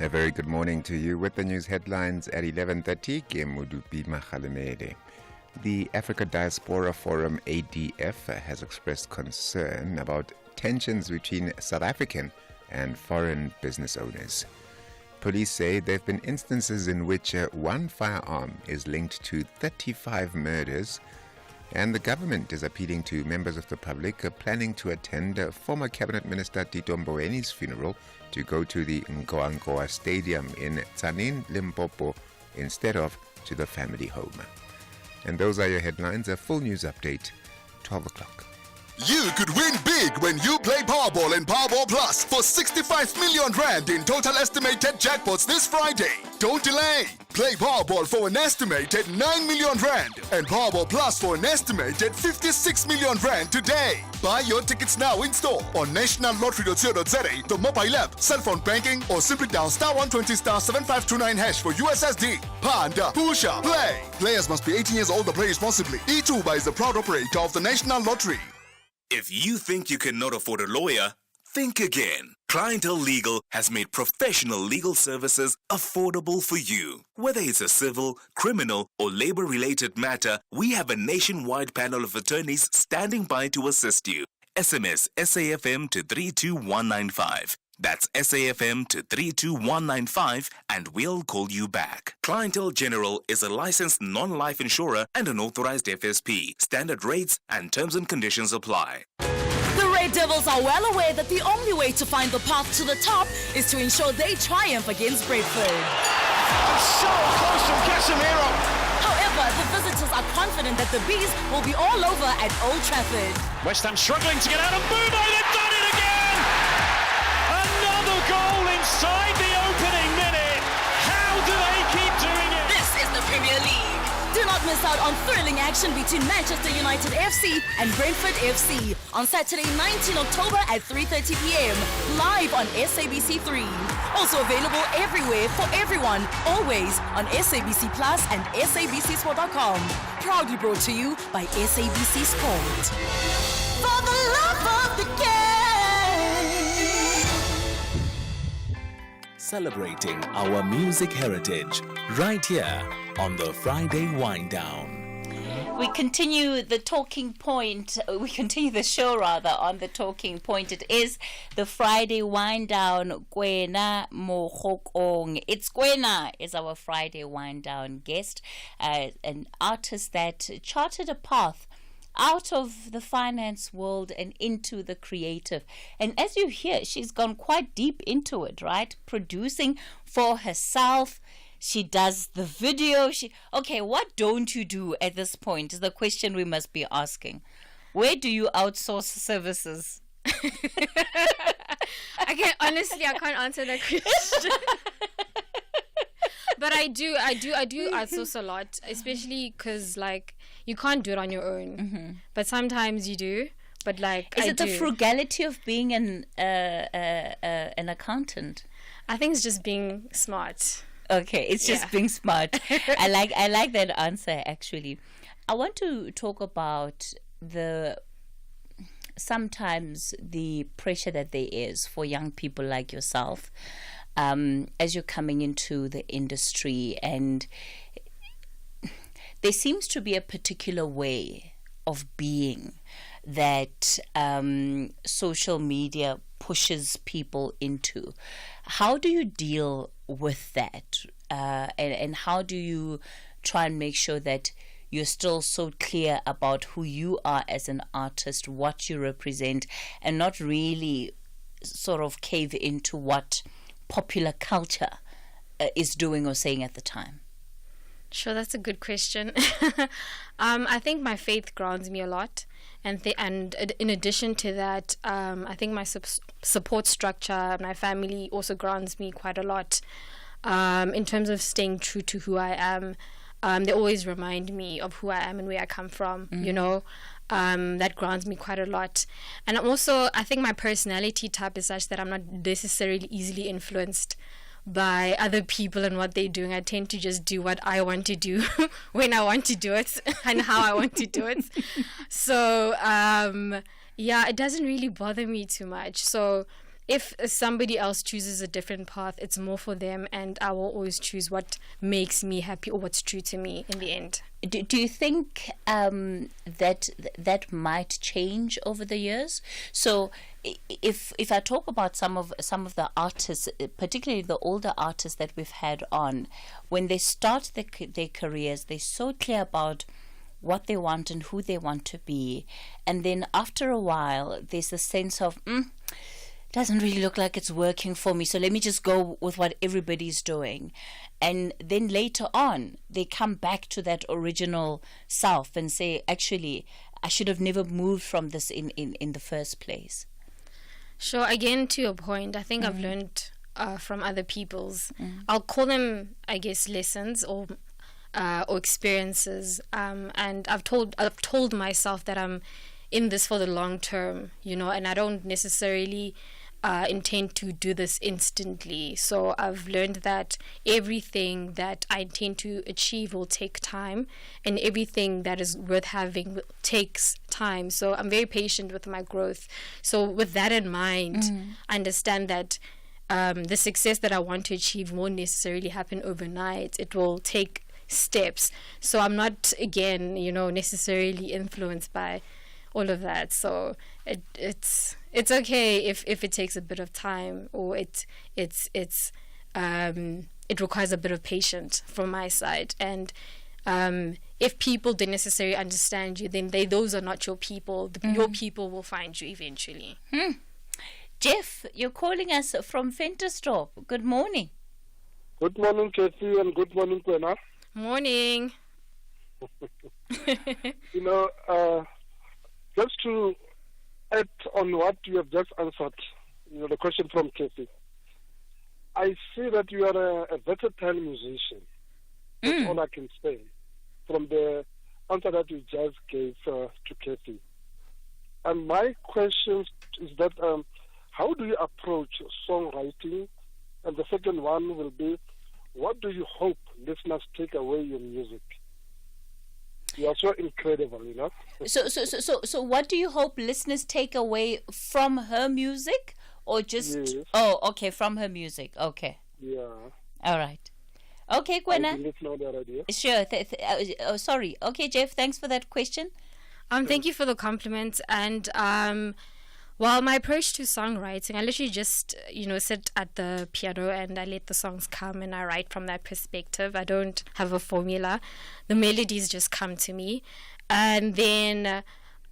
A very good morning to you with the news headlines at 11:30. Ke Modupi Makhalemele. The Africa Diaspora Forum ADF has expressed concern about tensions between South African and foreign business owners. Police say there have been instances in which one firearm is linked to 35 murders, and the government is appealing to members of the public planning to attend former Cabinet Minister Tito Mbowene's funeral to go to the Ngoangoa Stadium in Tsanin, Limpopo, instead of to the family home. And those are your headlines. A full news update, 12 o'clock. You could win big when you play Powerball and Powerball Plus for 65 million rand in total estimated jackpots this Friday. Don't delay. Play Powerball for an estimated 9 million rand and Powerball Plus for an estimated 56 million rand today. Buy your tickets now in store on nationallottery.co.za, the mobile app, cell phone banking, or simply dial *120*7529# for USSD. Panda, Pusha, play. Players must be 18 years old to play responsibly. eTuba is the proud operator of the National Lottery. If you think you cannot afford a lawyer, think again. Clientele Legal has made professional legal services affordable for you. Whether it's a civil, criminal, or labor-related matter, we have a nationwide panel of attorneys standing by to assist you. SMS SAFM to 32195. That's SAFM to 32195 and we'll call you back. Clientele General is a licensed non-life insurer and an authorized FSP. Standard rates and terms and conditions apply. The Red Devils are well aware that the only way to find the path to the top is to ensure they triumph against Brentford. And so close from Casemiro. However, the visitors are confident that the Bees will be all over at Old Trafford. West Ham struggling to get out of Bumo. They've done it again. Another goal inside the opening minute. How do they keep doing it? This is the Premier League. Do not miss out on thrilling action between Manchester United FC and Brentford FC on Saturday, 19 October at 3:30 p.m. live on SABC3. Also available everywhere for everyone, always on SABC Plus and SABCSport.com. Proudly brought to you by SABC Sport. For the love of the game. Celebrating our music heritage right here on the Friday Wind Down. We continue the talking point. We continue the show rather on the talking point. It is the Friday Wind Down. Kwena Mohokong. It's Kwena is our Friday Wind Down guest, an artist that charted a path out of the finance world and into the creative. And as you hear, she's gone quite deep into it, right? Producing for herself. She does the video. Okay, what don't you do at this point is the question we must be asking. Where do you outsource services? Honestly, I can't answer that question. But I do outsource a lot, especially because like you can't do it on your own. Mm-hmm. But sometimes you do. But like, is it the frugality of being an accountant? I think it's just being smart. Okay, it's just being smart. I like that answer actually. I want to talk about sometimes the pressure that there is for young people like yourself as you're coming into the industry, and there seems to be a particular way of being that social media pushes people into. How do you deal with that? And how do you try and make sure that you're still so clear about who you are as an artist, what you represent, and not really sort of cave into what popular culture is doing or saying at the time? Sure, that's a good question. I think my faith grounds me a lot. And in addition to that, I think my support structure, my family also grounds me quite a lot. In terms of staying true to who I am, they always remind me of who I am and where I come from, you know. That grounds me quite a lot. And I think my personality type is such that I'm not necessarily easily influenced by other people and what they're doing. I tend to just do what I want to do when I want to do it and how I want to do it. So, it doesn't really bother me too much. So if somebody else chooses a different path, it's more for them, and I will always choose what makes me happy or what's true to me in the end. Do you think that might change over the years? So if I talk about some of the artists, particularly the older artists that we've had on, when they start their careers, they're so clear about what they want and who they want to be, and then after a while there's a sense of doesn't really look like it's working for me, so let me just go with what everybody's doing. And then later on, they come back to that original self and say, actually, I should have never moved from this in the first place. Sure, again, to your point, I think I've learned from other people's, I'll call them, I guess, lessons or experiences. And I've told myself that I'm in this for the long term, you know, and I don't necessarily intend to do this instantly. So I've learned that everything that I intend to achieve will take time, and everything that is worth having takes time. So I'm very patient with my growth. So with that in mind, I understand that the success that I want to achieve won't necessarily happen overnight. It will take steps. So I'm not, again, you know, necessarily influenced by all of that. So it's okay if it takes a bit of time, or it requires a bit of patience from my side. And if people don't necessarily understand you, then those are not your people. Your people will find you eventually. Jeff, you're calling us from Ventersdorp. Good morning. Good morning, Cathy, and good morning, Kwena. Morning. Just to add on what you have just answered, the question from Cathy. I see that you are a versatile musician. That's all I can say from the answer that you just gave to Cathy. And my question is that how do you approach songwriting? And the second one will be, what do you hope listeners take away your music? You are so incredible, So what do you hope listeners take away from her music, or just? Yes. Oh, okay, from her music. Okay. Yeah. All right. Okay, Gwena. I didn't know that idea. Sure. Sorry. Okay, Jeff. Thanks for that question. Thank you for the compliment. And well, my approach to songwriting, I literally just, sit at the piano and I let the songs come and I write from that perspective. I don't have a formula. The melodies just come to me. And then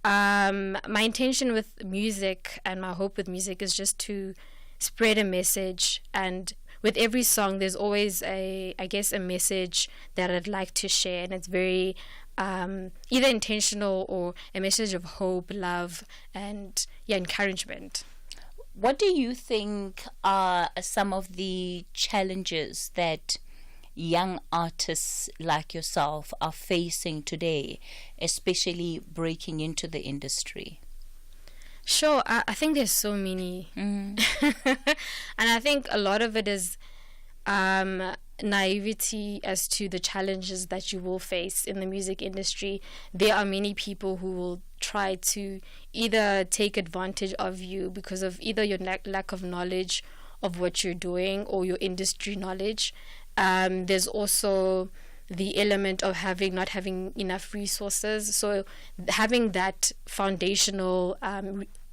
my intention with music and my hope with music is just to spread a message. And with every song, there's always a message that I'd like to share. And it's very either intentional or a message of hope, love, and encouragement. What do you think are some of the challenges that young artists like yourself are facing today, especially breaking into the industry? Sure, I think there's so many. And I think a lot of it is naivety as to the challenges that you will face in the music industry. There are many people who will try to either take advantage of you because of either your lack of knowledge of what you're doing or your industry knowledge. There's also the element of not having enough resources. So having that foundational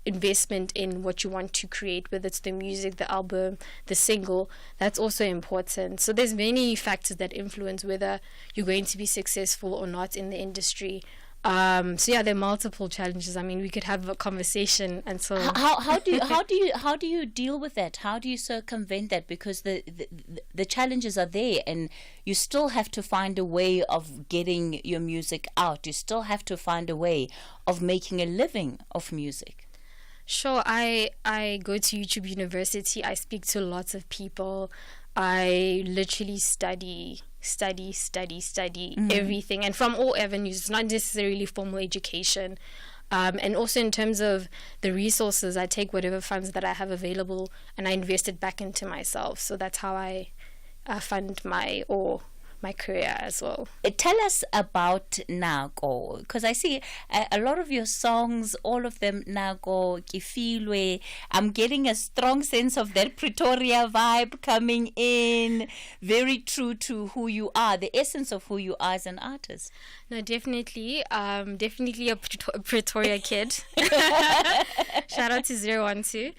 investment in what you want to create, whether it's the music, the album, the single, that's also important. So there's many factors that influence whether you're going to be successful or not in the industry. There are multiple challenges. I mean, we could have a conversation, and so how do you deal with that? How do you circumvent that? Because the challenges are there, and you still have to find a way of getting your music out. You still have to find a way of making a living of music. Sure, I go to YouTube University. I speak to lots of people. I literally study everything, and from all avenues. It's not necessarily formal education. And also in terms of the resources, I take whatever funds that I have available and I invest it back into myself. So that's how I fund my career as well. Tell us about Nako, because I see a lot of your songs, all of them, Nako, Kifilwe. I'm getting a strong sense of that Pretoria vibe coming in, very true to who you are, the essence of who you are as an artist. No, definitely a Pretoria kid. Shout out to 012.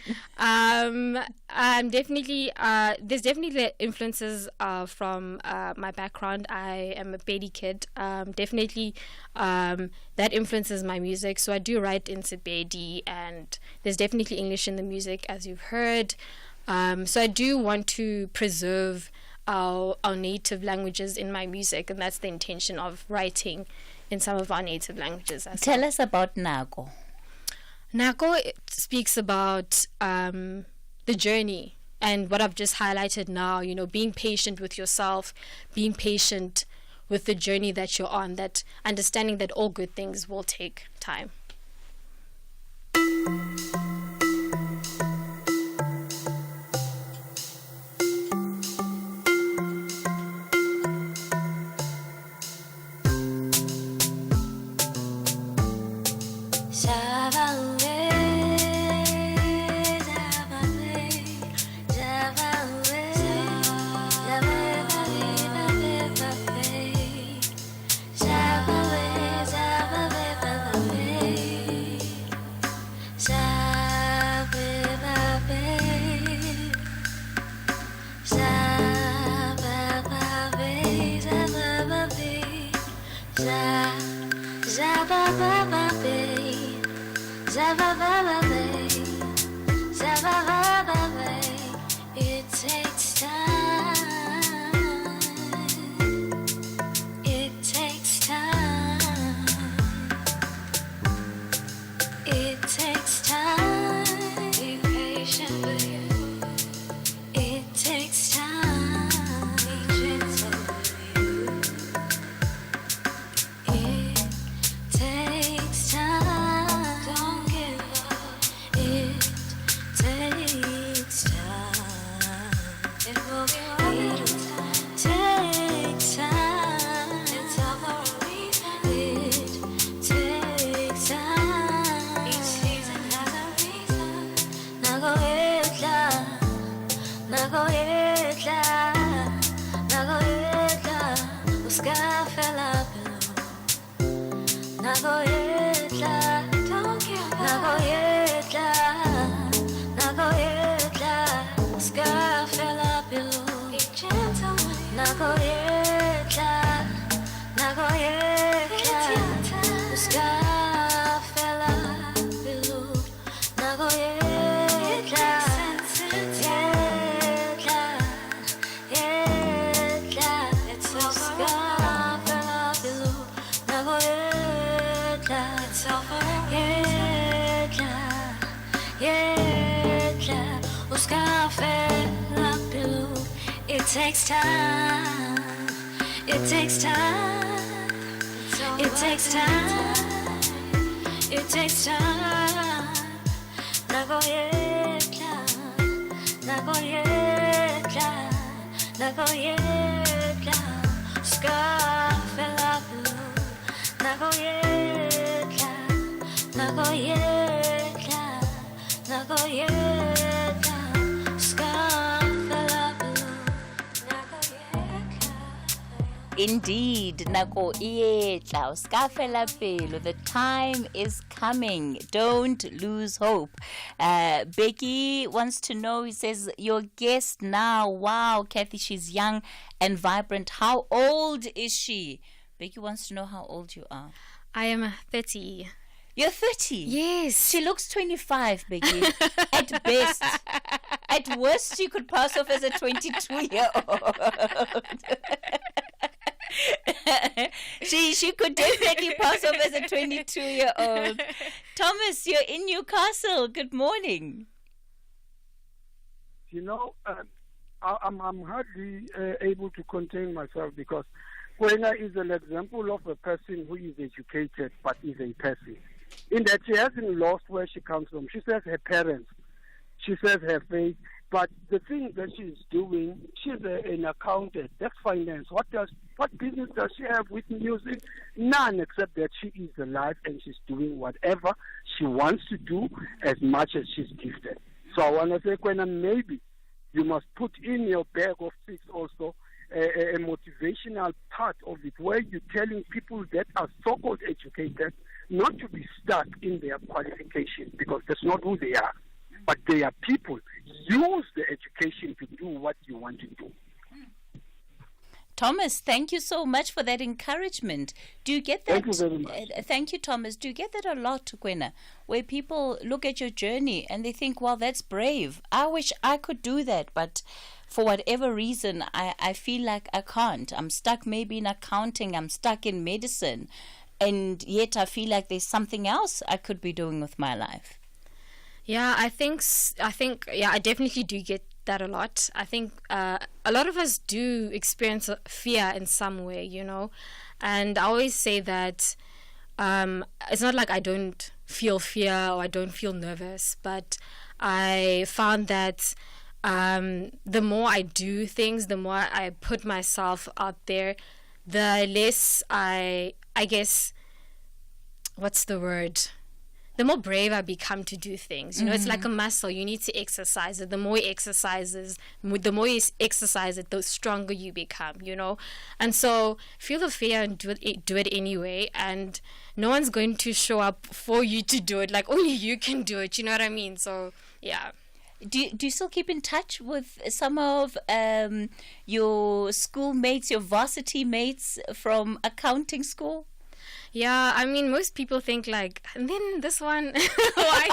There's definitely influences from my background. I am a Pedi kid. Definitely that influences my music. So I do write in Sepedi, and there's definitely English in the music, as you've heard. So I do want to preserve our native languages in my music, and that's the intention of writing in some of our native languages. Tell us about Nako. Nako speaks about the journey and what I've just highlighted now, being patient with yourself, being patient with the journey that you're on, that understanding that all good things will take time. It takes time. It takes time. It takes time. Be patient with you. It takes time. Be gentle with you. It takes time. Don't give up. It takes time. It will be right. It takes time. It's all for a reason. It takes time. Each season has a reason. Nago etla, nago etla, nago etla. Uska fela below. Nago etla, don't give up. Nago etla, nago etla. Uska fela below. Be gentle with you. Nago etla, nago etla. Uska fela below. Nago etla, etla, etla. It's all for fela below. Nago etla, it's all for etla, etla. Uska fela below. It takes time. It takes time. It takes time. It takes time. Nago etla, nago etla, nago etla. Uska fela below. Nago etla, nago etla, nago etla. Uska fela below. Nago etla. Indeed, nako ietla, uskafela pelo. The time is coming. Don't lose hope. Becky wants to know, he says, your guest now, wow, Cathy, she's young and vibrant. How old is she? Becky wants to know how old you are. I am 30. You're 30? Yes. She looks 25, Becky. At best. At worst, she could pass off as a 22-year-old. She could definitely pass off as a 22-year-old. Thomas, you're in Newcastle. Good morning. You know, I'm hardly able to contain myself because Kwena is an example of a person who is educated but is a person. In that she hasn't lost where she comes from. She says her parents. She says her faith. But the thing that she's doing, she's an accountant. That's finance. What business does she have with music? None, except that she is alive and she's doing whatever she wants to do as much as she's gifted. So I want to say, Kwena, maybe you must put in your bag of tricks also a motivational part of it where you're telling people that are so-called educated not to be stuck in their qualification because that's not who they are. But they are people. Use the education to do what you want to do. Thomas, thank you so much for that encouragement. Do you get that? Thank you very much. Thank you, Thomas. Do you get that a lot, Kwena, where people look at your journey and they think, well, that's brave. I wish I could do that, but for whatever reason, I feel like I can't. I'm stuck maybe in accounting. I'm stuck in medicine. And yet I feel like there's something else I could be doing with my life. Yeah, I think, I definitely do get that a lot. I think a lot of us do experience fear in some way, you know. And I always say that it's not like I don't feel fear or I don't feel nervous, but I found that the more I do things, the more I put myself out there, the less I guess, what's the word? The more brave I become to do things. You know, it's like a muscle. You need to exercise it. The more you exercise it, the stronger you become, you know. And so feel the fear and do it anyway. And no one's going to show up for you to do it. Like, only you can do it. You know what I mean? So, yeah. Do you still keep in touch with some of your schoolmates, your varsity mates from accounting school? Yeah, I mean, most people think like, and then this one, why?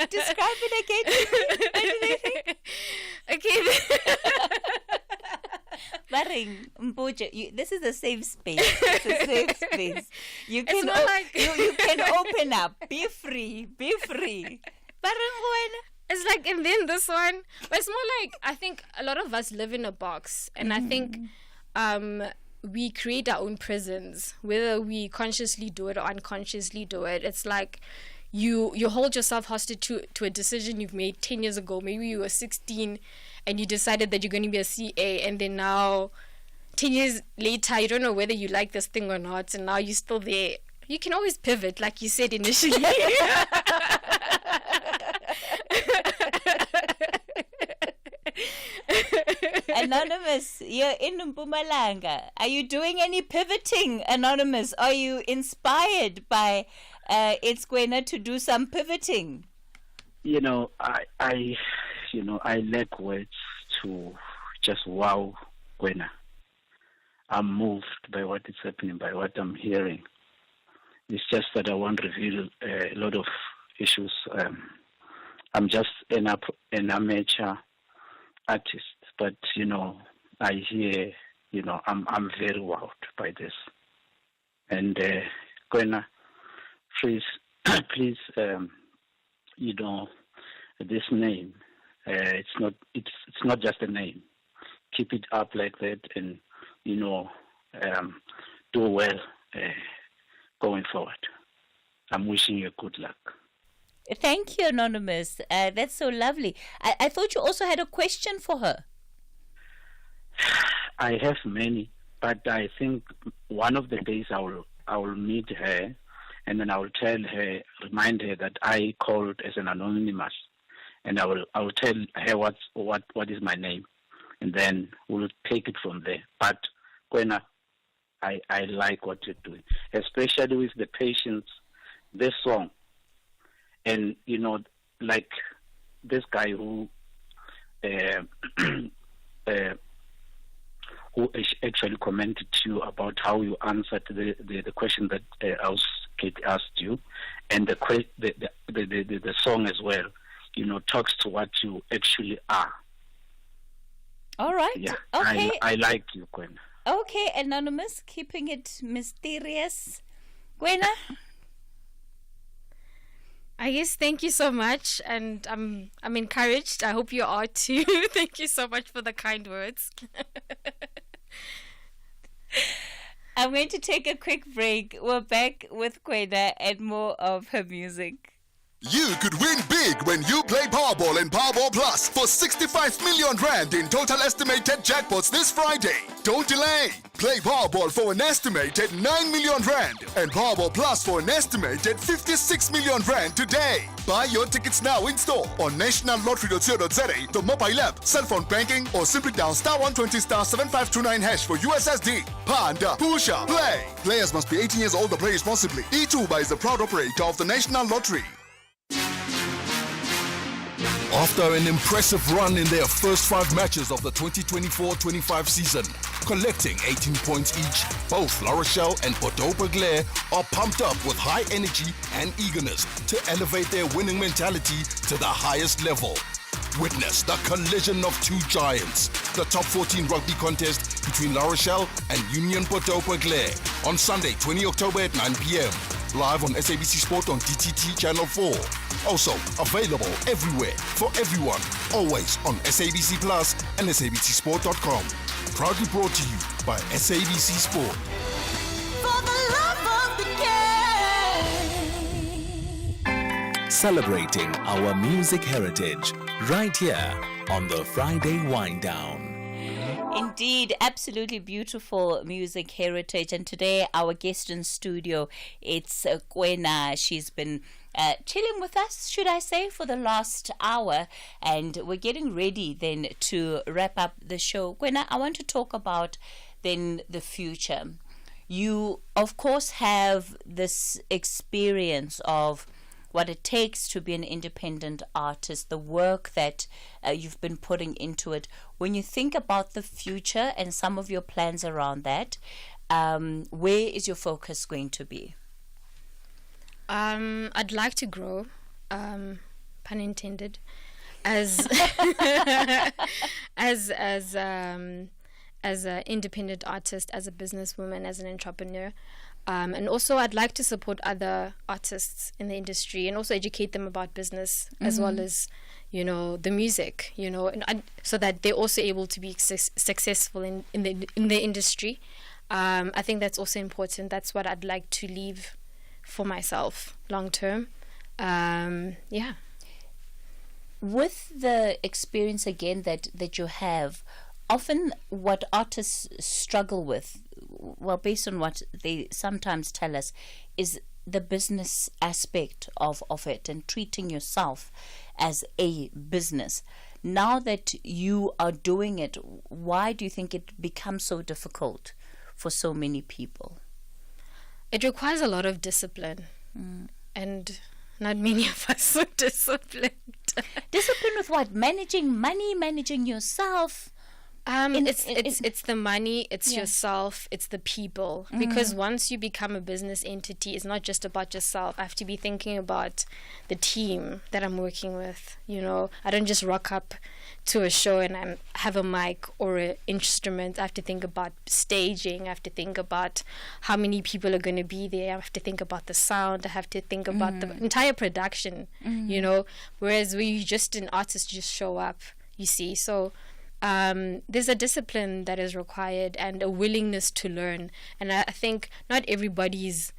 Describe it again. What do they think? Okay. Baring, Mboja, this is a safe space. It's a safe space. You can you can open up. Be free. Be free. It's like, and then this one, but it's more like, I think a lot of us live in a box, and I think we create our own prisons, whether we consciously do it or unconsciously do it. It's like you hold yourself hostage to a decision you've made 10 years ago. Maybe you were 16 and you decided that you're going to be a CA, and then now 10 years later you don't know whether you like this thing or not, and now you're still there. You can always pivot, like you said initially. Anonymous, you're in Mpumalanga. Are you doing any pivoting, Anonymous? Are you inspired by Etzkwena to do some pivoting? I lack words to just wow Kwena. I'm moved by what is happening, by what I'm hearing. It's just that I won't reveal a lot of issues. I'm just an amateur artist, but I hear, I'm very wowed by this. And Kwena, please, this name, it's not just a name. Keep it up like that, and do well going forward. I'm wishing you good luck. Thank you, Anonymous. That's so lovely. I thought you also had a question for her. I have many, but I think one of the days I will meet her, and then I will remind her that I called as an anonymous, and I will tell her what is my name, and then we'll take it from there. But Kwena, I like what you're doing, especially with the patients. This song, and like this guy who actually commented to you about how you answered the question that Kate asked you, and the song as well, talks to what you actually are. All right. Yeah. Okay. I like you, Kwena. Okay, Anonymous, keeping it mysterious. Kwena? I guess thank you so much, and I'm encouraged. I hope you are too. Thank you so much for the kind words. I'm going to take a quick break. We're back with Kwena and more of her music. You could win big when you play Powerball and Powerball Plus for 65 million rand in total estimated jackpots this Friday. Don't delay. Play Powerball for an estimated 9 million rand and Powerball Plus for an estimated 56 million rand today. Buy your tickets now in store on nationallottery.co.za, the mobile app, cell phone banking, or simply dial *120 *7529# for USSD. Panda, Pusha, play. Players must be 18 years old to play responsibly. E2 is the proud operator of the National Lottery. After an impressive run in their first 5 matches of the 2024-25 season, collecting 18 points each, both La Rochelle and Bordeaux-Bègles are pumped up with high energy and eagerness to elevate their winning mentality to the highest level. Witness the collision of two giants, the top 14 rugby contest between La Rochelle and Union Bordeaux-Bègles on Sunday, 20 October at 9 p.m. Live on SABC Sport on DTT Channel 4. Also available everywhere for everyone, always on SABC Plus and SABCSport.com. Proudly brought to you by SABC Sport. For the love of the game. Celebrating our music heritage right here on the Friday Wind Down. Indeed, absolutely beautiful music heritage. And today, our guest in studio, it's Kwena. She's been chilling with us, should I say, for the last hour. And we're getting ready then to wrap up the show. Kwena, I want to talk about then the future. You, of course, have this experience of what it takes to be an independent artist, the work that you've been putting into it. When you think about the future and some of your plans around that, where is your focus going to be? I'd like to grow, pun intended, as as an independent artist, as a businesswoman, as an entrepreneur. And also I'd like to support other artists in the industry and also educate them about business as well as, the music, and so that they're also able to be successful in the industry. I think that's also important. That's what I'd like to leave for myself long term. With the experience again that you have, often what artists struggle with, well, based on what they sometimes tell us, is the business aspect of it and treating yourself as a business. Now that you are doing it, why do you think it becomes so difficult for so many people? It requires a lot of discipline, and not many of us are disciplined. Discipline with what? Managing money, managing yourself? It's the money, it's yourself, it's the people. Because once you become a business entity, it's not just about yourself. I have to be thinking about the team that I'm working with. I don't just rock up to a show and I have a mic or an instrument. I have to think about staging. I have to think about how many people are going to be there. I have to think about the sound. I have to think about the entire production. Whereas when you just an artist, just show up. You see, so. There's a discipline that is required and a willingness to learn, and I think not everybody's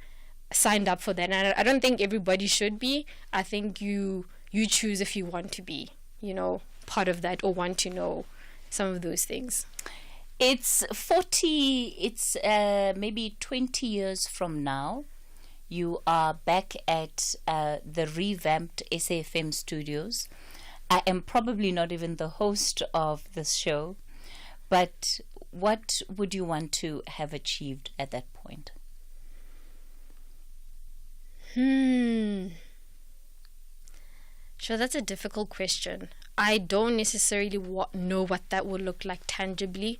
signed up for that, and I don't think everybody should be. I think you choose if you want to be part of that or want to know some of those things. It's maybe 20 years from now, you are back at the revamped SAFM studios. I am probably not even the host of this show, but what would you want to have achieved at that point? Sure, that's a difficult question. I don't necessarily know what that would look like tangibly,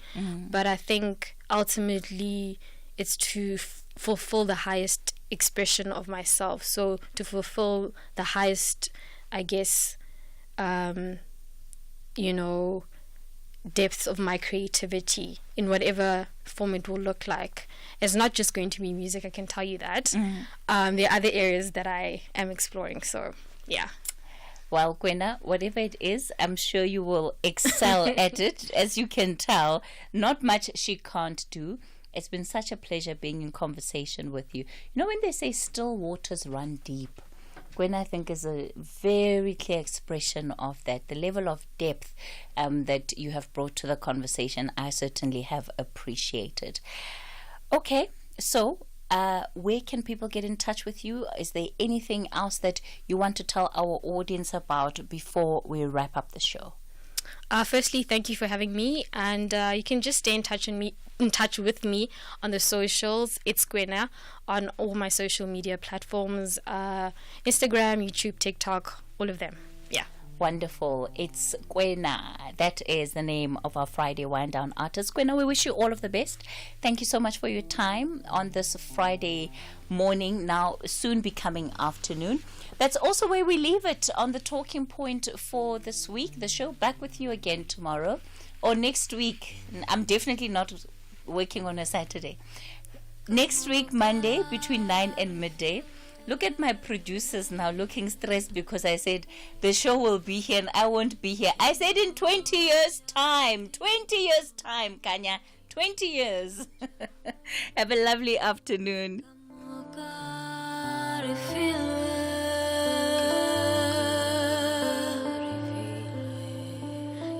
but I think ultimately it's to fulfill the highest expression of myself. So to fulfill the highest, I guess, depth of my creativity in whatever form it will look like. It's not just going to be music, I can tell you that. There are other areas that I am exploring, so yeah. Well, Gwena, whatever it is, I'm sure you will excel at it. As you can tell, not much she can't do. It's been such a pleasure being in conversation with you. When they say still waters run deep, Gwen, I think, is a very clear expression of that. The level of depth that you have brought to the conversation, I certainly have appreciated. Okay, so where can people get in touch with you? Is there anything else that you want to tell our audience about before we wrap up the show? Firstly, thank you for having me, and you can just stay in touch with me on the socials. It's Gwena on all my social media platforms, Instagram, YouTube, TikTok, all of them. Yeah. Wonderful. It's Gwena. That is the name of our Friday Wind Down artist. Gwena, we wish you all of the best. Thank you so much for your time on this Friday morning, now soon becoming afternoon. That's also where we leave it on the talking point for this week. The show back with you again tomorrow or next week. I'm definitely not working on a Saturday. Next week, Monday, between 9 and midday. Look at my producers now looking stressed because I said the show will be here and I won't be here. I said in 20 years' time. 20 years' time, Kanya. 20 years. Have a lovely afternoon.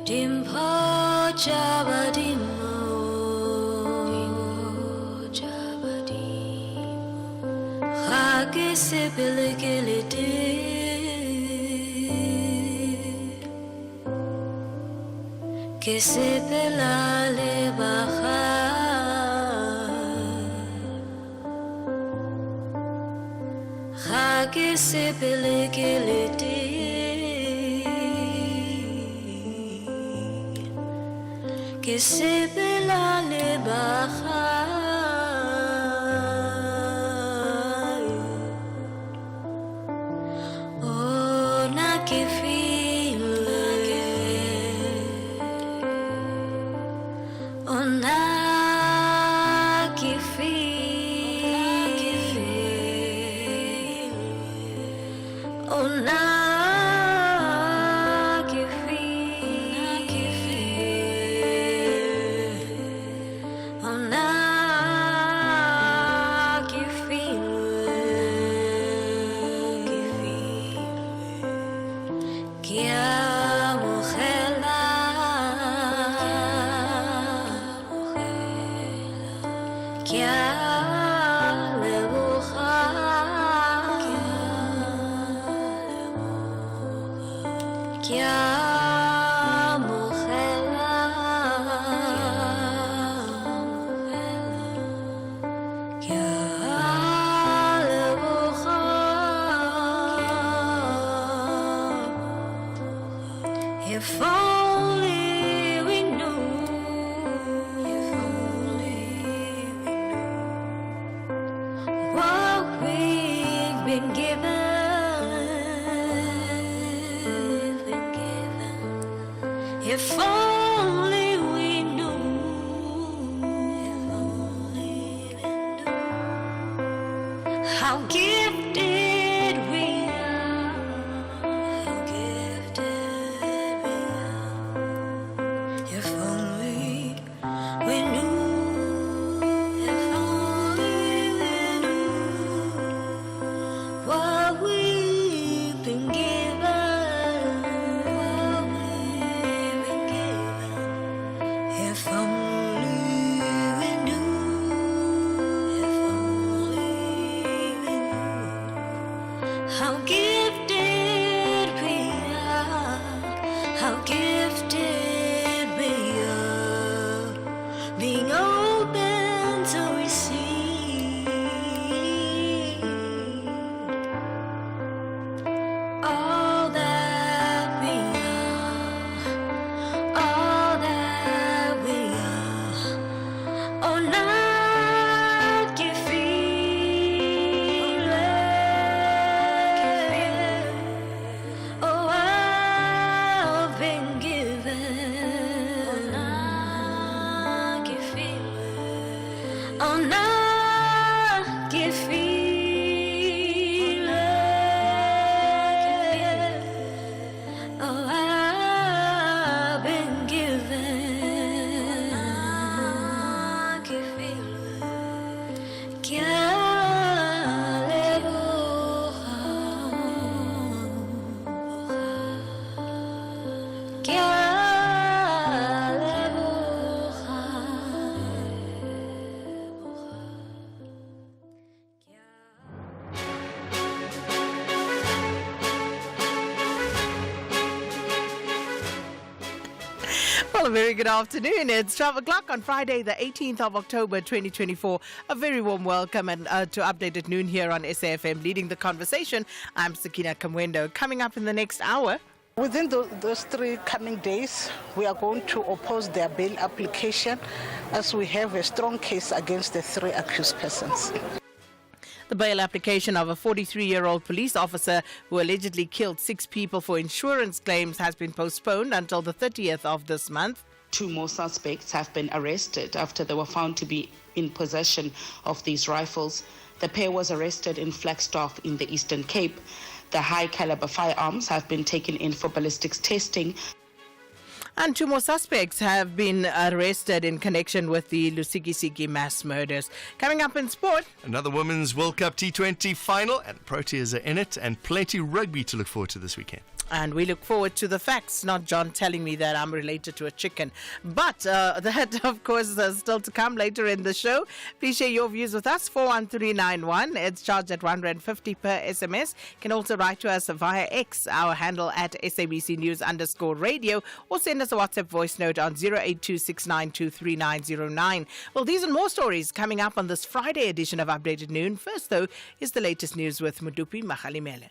Dimpo Jabadimo Hake Sipilikiliti Kisipilale Baha Khaki sepele kelete ke sepela le baga ona ke feel ona ke feel ona If only we knew, if only we knew what we've been given, if only we knew, if only we knew how gifted we are, how gifted we are. If only we knew, if only we knew what we've been given, what we've been given. If only we knew, if only we knew how gifted we are, how gifted we are, being open to receive all that we are, all that we are. Oh, not give feeling. Oh, I've been given. Oh, not give feeling. Oh, not give feeling. Oh, I've been given. Not give feeling. Well, a very good afternoon. It's 12 o'clock on Friday, the 18th of October, 2024. A very warm welcome and to Update at Noon here on SAFM. Leading the conversation, I'm Sakina Kamwendo. Coming up in the next hour. Within those 3 coming days, we are going to oppose their bail application as we have a strong case against the 3 accused persons. The bail application of a 43-year-old police officer who allegedly killed 6 people for insurance claims has been postponed until the 30th of this month. 2 more suspects have been arrested after they were found to be in possession of these rifles. The pair was arrested in Flagstaff in the Eastern Cape. The high-caliber firearms have been taken in for ballistics testing. And 2 more suspects have been arrested in connection with the Lusikisiki mass murders. Coming up in sport. Another Women's World Cup T20 final, and Proteas are in it, and plenty rugby to look forward to this weekend. And we look forward to the facts, not John telling me that I'm related to a chicken. But that, of course, is still to come later in the show. Please share your views with us. 41391. It's charged at R1.50 per SMS. You can also write to us via X, our handle at SABC News_radio, or send us a WhatsApp voice note on 0826923909. Well, these and more stories coming up on this Friday edition of Updated Noon. First, though, is the latest news with Cathy Mohlahlana.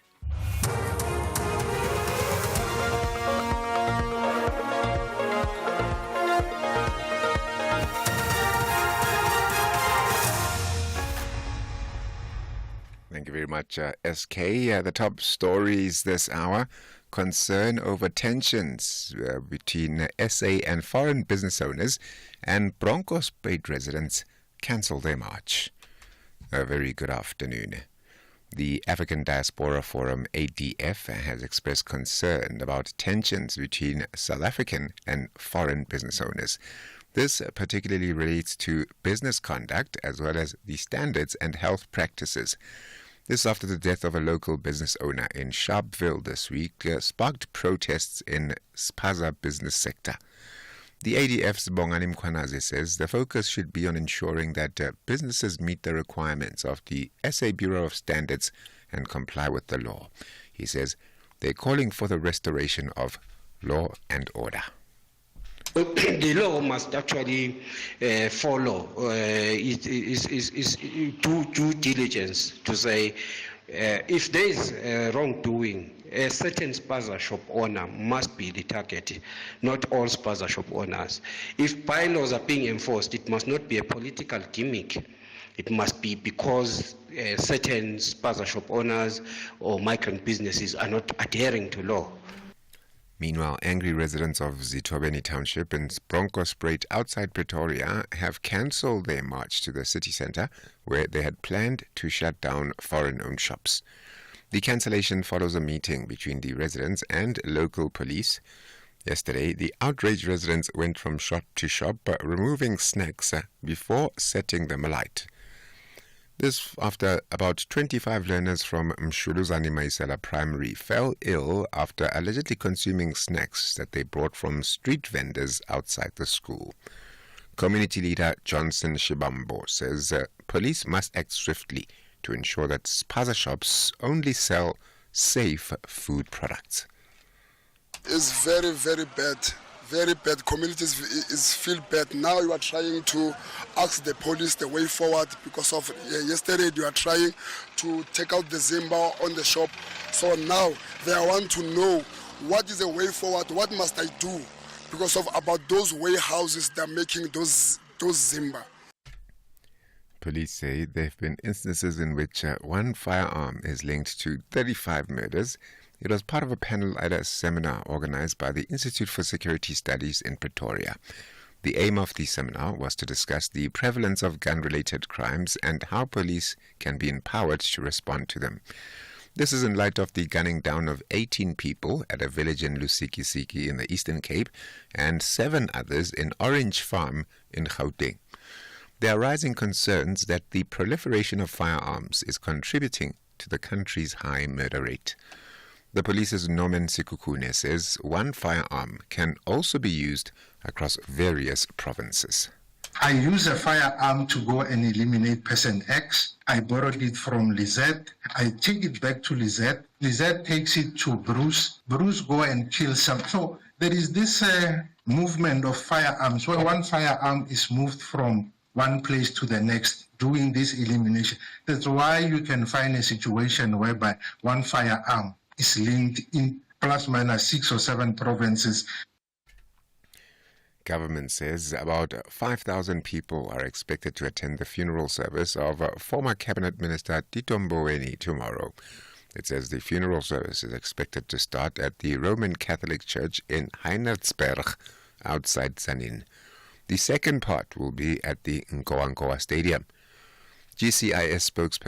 Thank you very much, SK. The top stories this hour: concern over tensions between SA and foreign business owners, and Broncos Bay residents cancel their march. A very good afternoon. The African Diaspora Forum, ADF, has expressed concern about tensions between South African and foreign business owners. This particularly relates to business conduct as well as the standards and health practices. This after the death of a local business owner in Sharpeville this week sparked protests in Spaza business sector. The ADF's Bongani Mkhwanazi says the focus should be on ensuring that businesses meet the requirements of the SA Bureau of Standards and comply with the law. He says they're calling for the restoration of law and order. The law must actually follow due diligence to say if there is wrongdoing, a certain spaza shop owner must be the target, not all spaza shop owners. If bylaws are being enforced, it must not be a political gimmick. It must be because certain spaza shop owners or migrant businesses are not adhering to law. Meanwhile, angry residents of Zitobeni Township in Bronkhorstspruit outside Pretoria have cancelled their march to the city centre, where they had planned to shut down foreign-owned shops. The cancellation follows a meeting between the residents and local police. Yesterday, the outraged residents went from shop to shop, removing snacks before setting them alight. This after about 25 learners from Mshuluzani Maisela Primary fell ill after allegedly consuming snacks that they brought from street vendors outside the school. Community leader Johnson Shibambo says police must act swiftly to ensure that spaza shops only sell safe food products. It's very, very bad. Very bad. Communities feel bad. Now you are trying to ask the police the way forward because of yesterday you are trying to take out the Zimba on the shop. So now they want to know what is the way forward, what must I do because of about those warehouses that are making those Zimba. Police say there have been instances in which one firearm is linked to 35 murders. It was part of a panel at a seminar organized by the Institute for Security Studies in Pretoria. The aim of the seminar was to discuss the prevalence of gun-related crimes and how police can be empowered to respond to them. This is in light of the gunning down of 18 people at a village in Lusikisiki in the Eastern Cape and 7 others in Orange Farm in Gauteng. There are rising concerns that the proliferation of firearms is contributing to the country's high murder rate. The police's Norman Sikukune says one firearm can also be used across various provinces. I use a firearm to go and eliminate person X. I borrowed it from Lizette. I take it back to Lizette. Lizette takes it to Bruce. Bruce go and kill some. So there is this movement of firearms where one firearm is moved from one place to the next, doing this elimination. That's why you can find a situation whereby one firearm is linked in plus minus 6 or 7 provinces. Government says about 5,000 people are expected to attend the funeral service of former Cabinet Minister Tito Mboweni tomorrow. It says the funeral service is expected to start at the Roman Catholic Church in Heinertsberg, outside Zanin. The second part will be at the Nkowankowa Stadium. GCIS spokesperson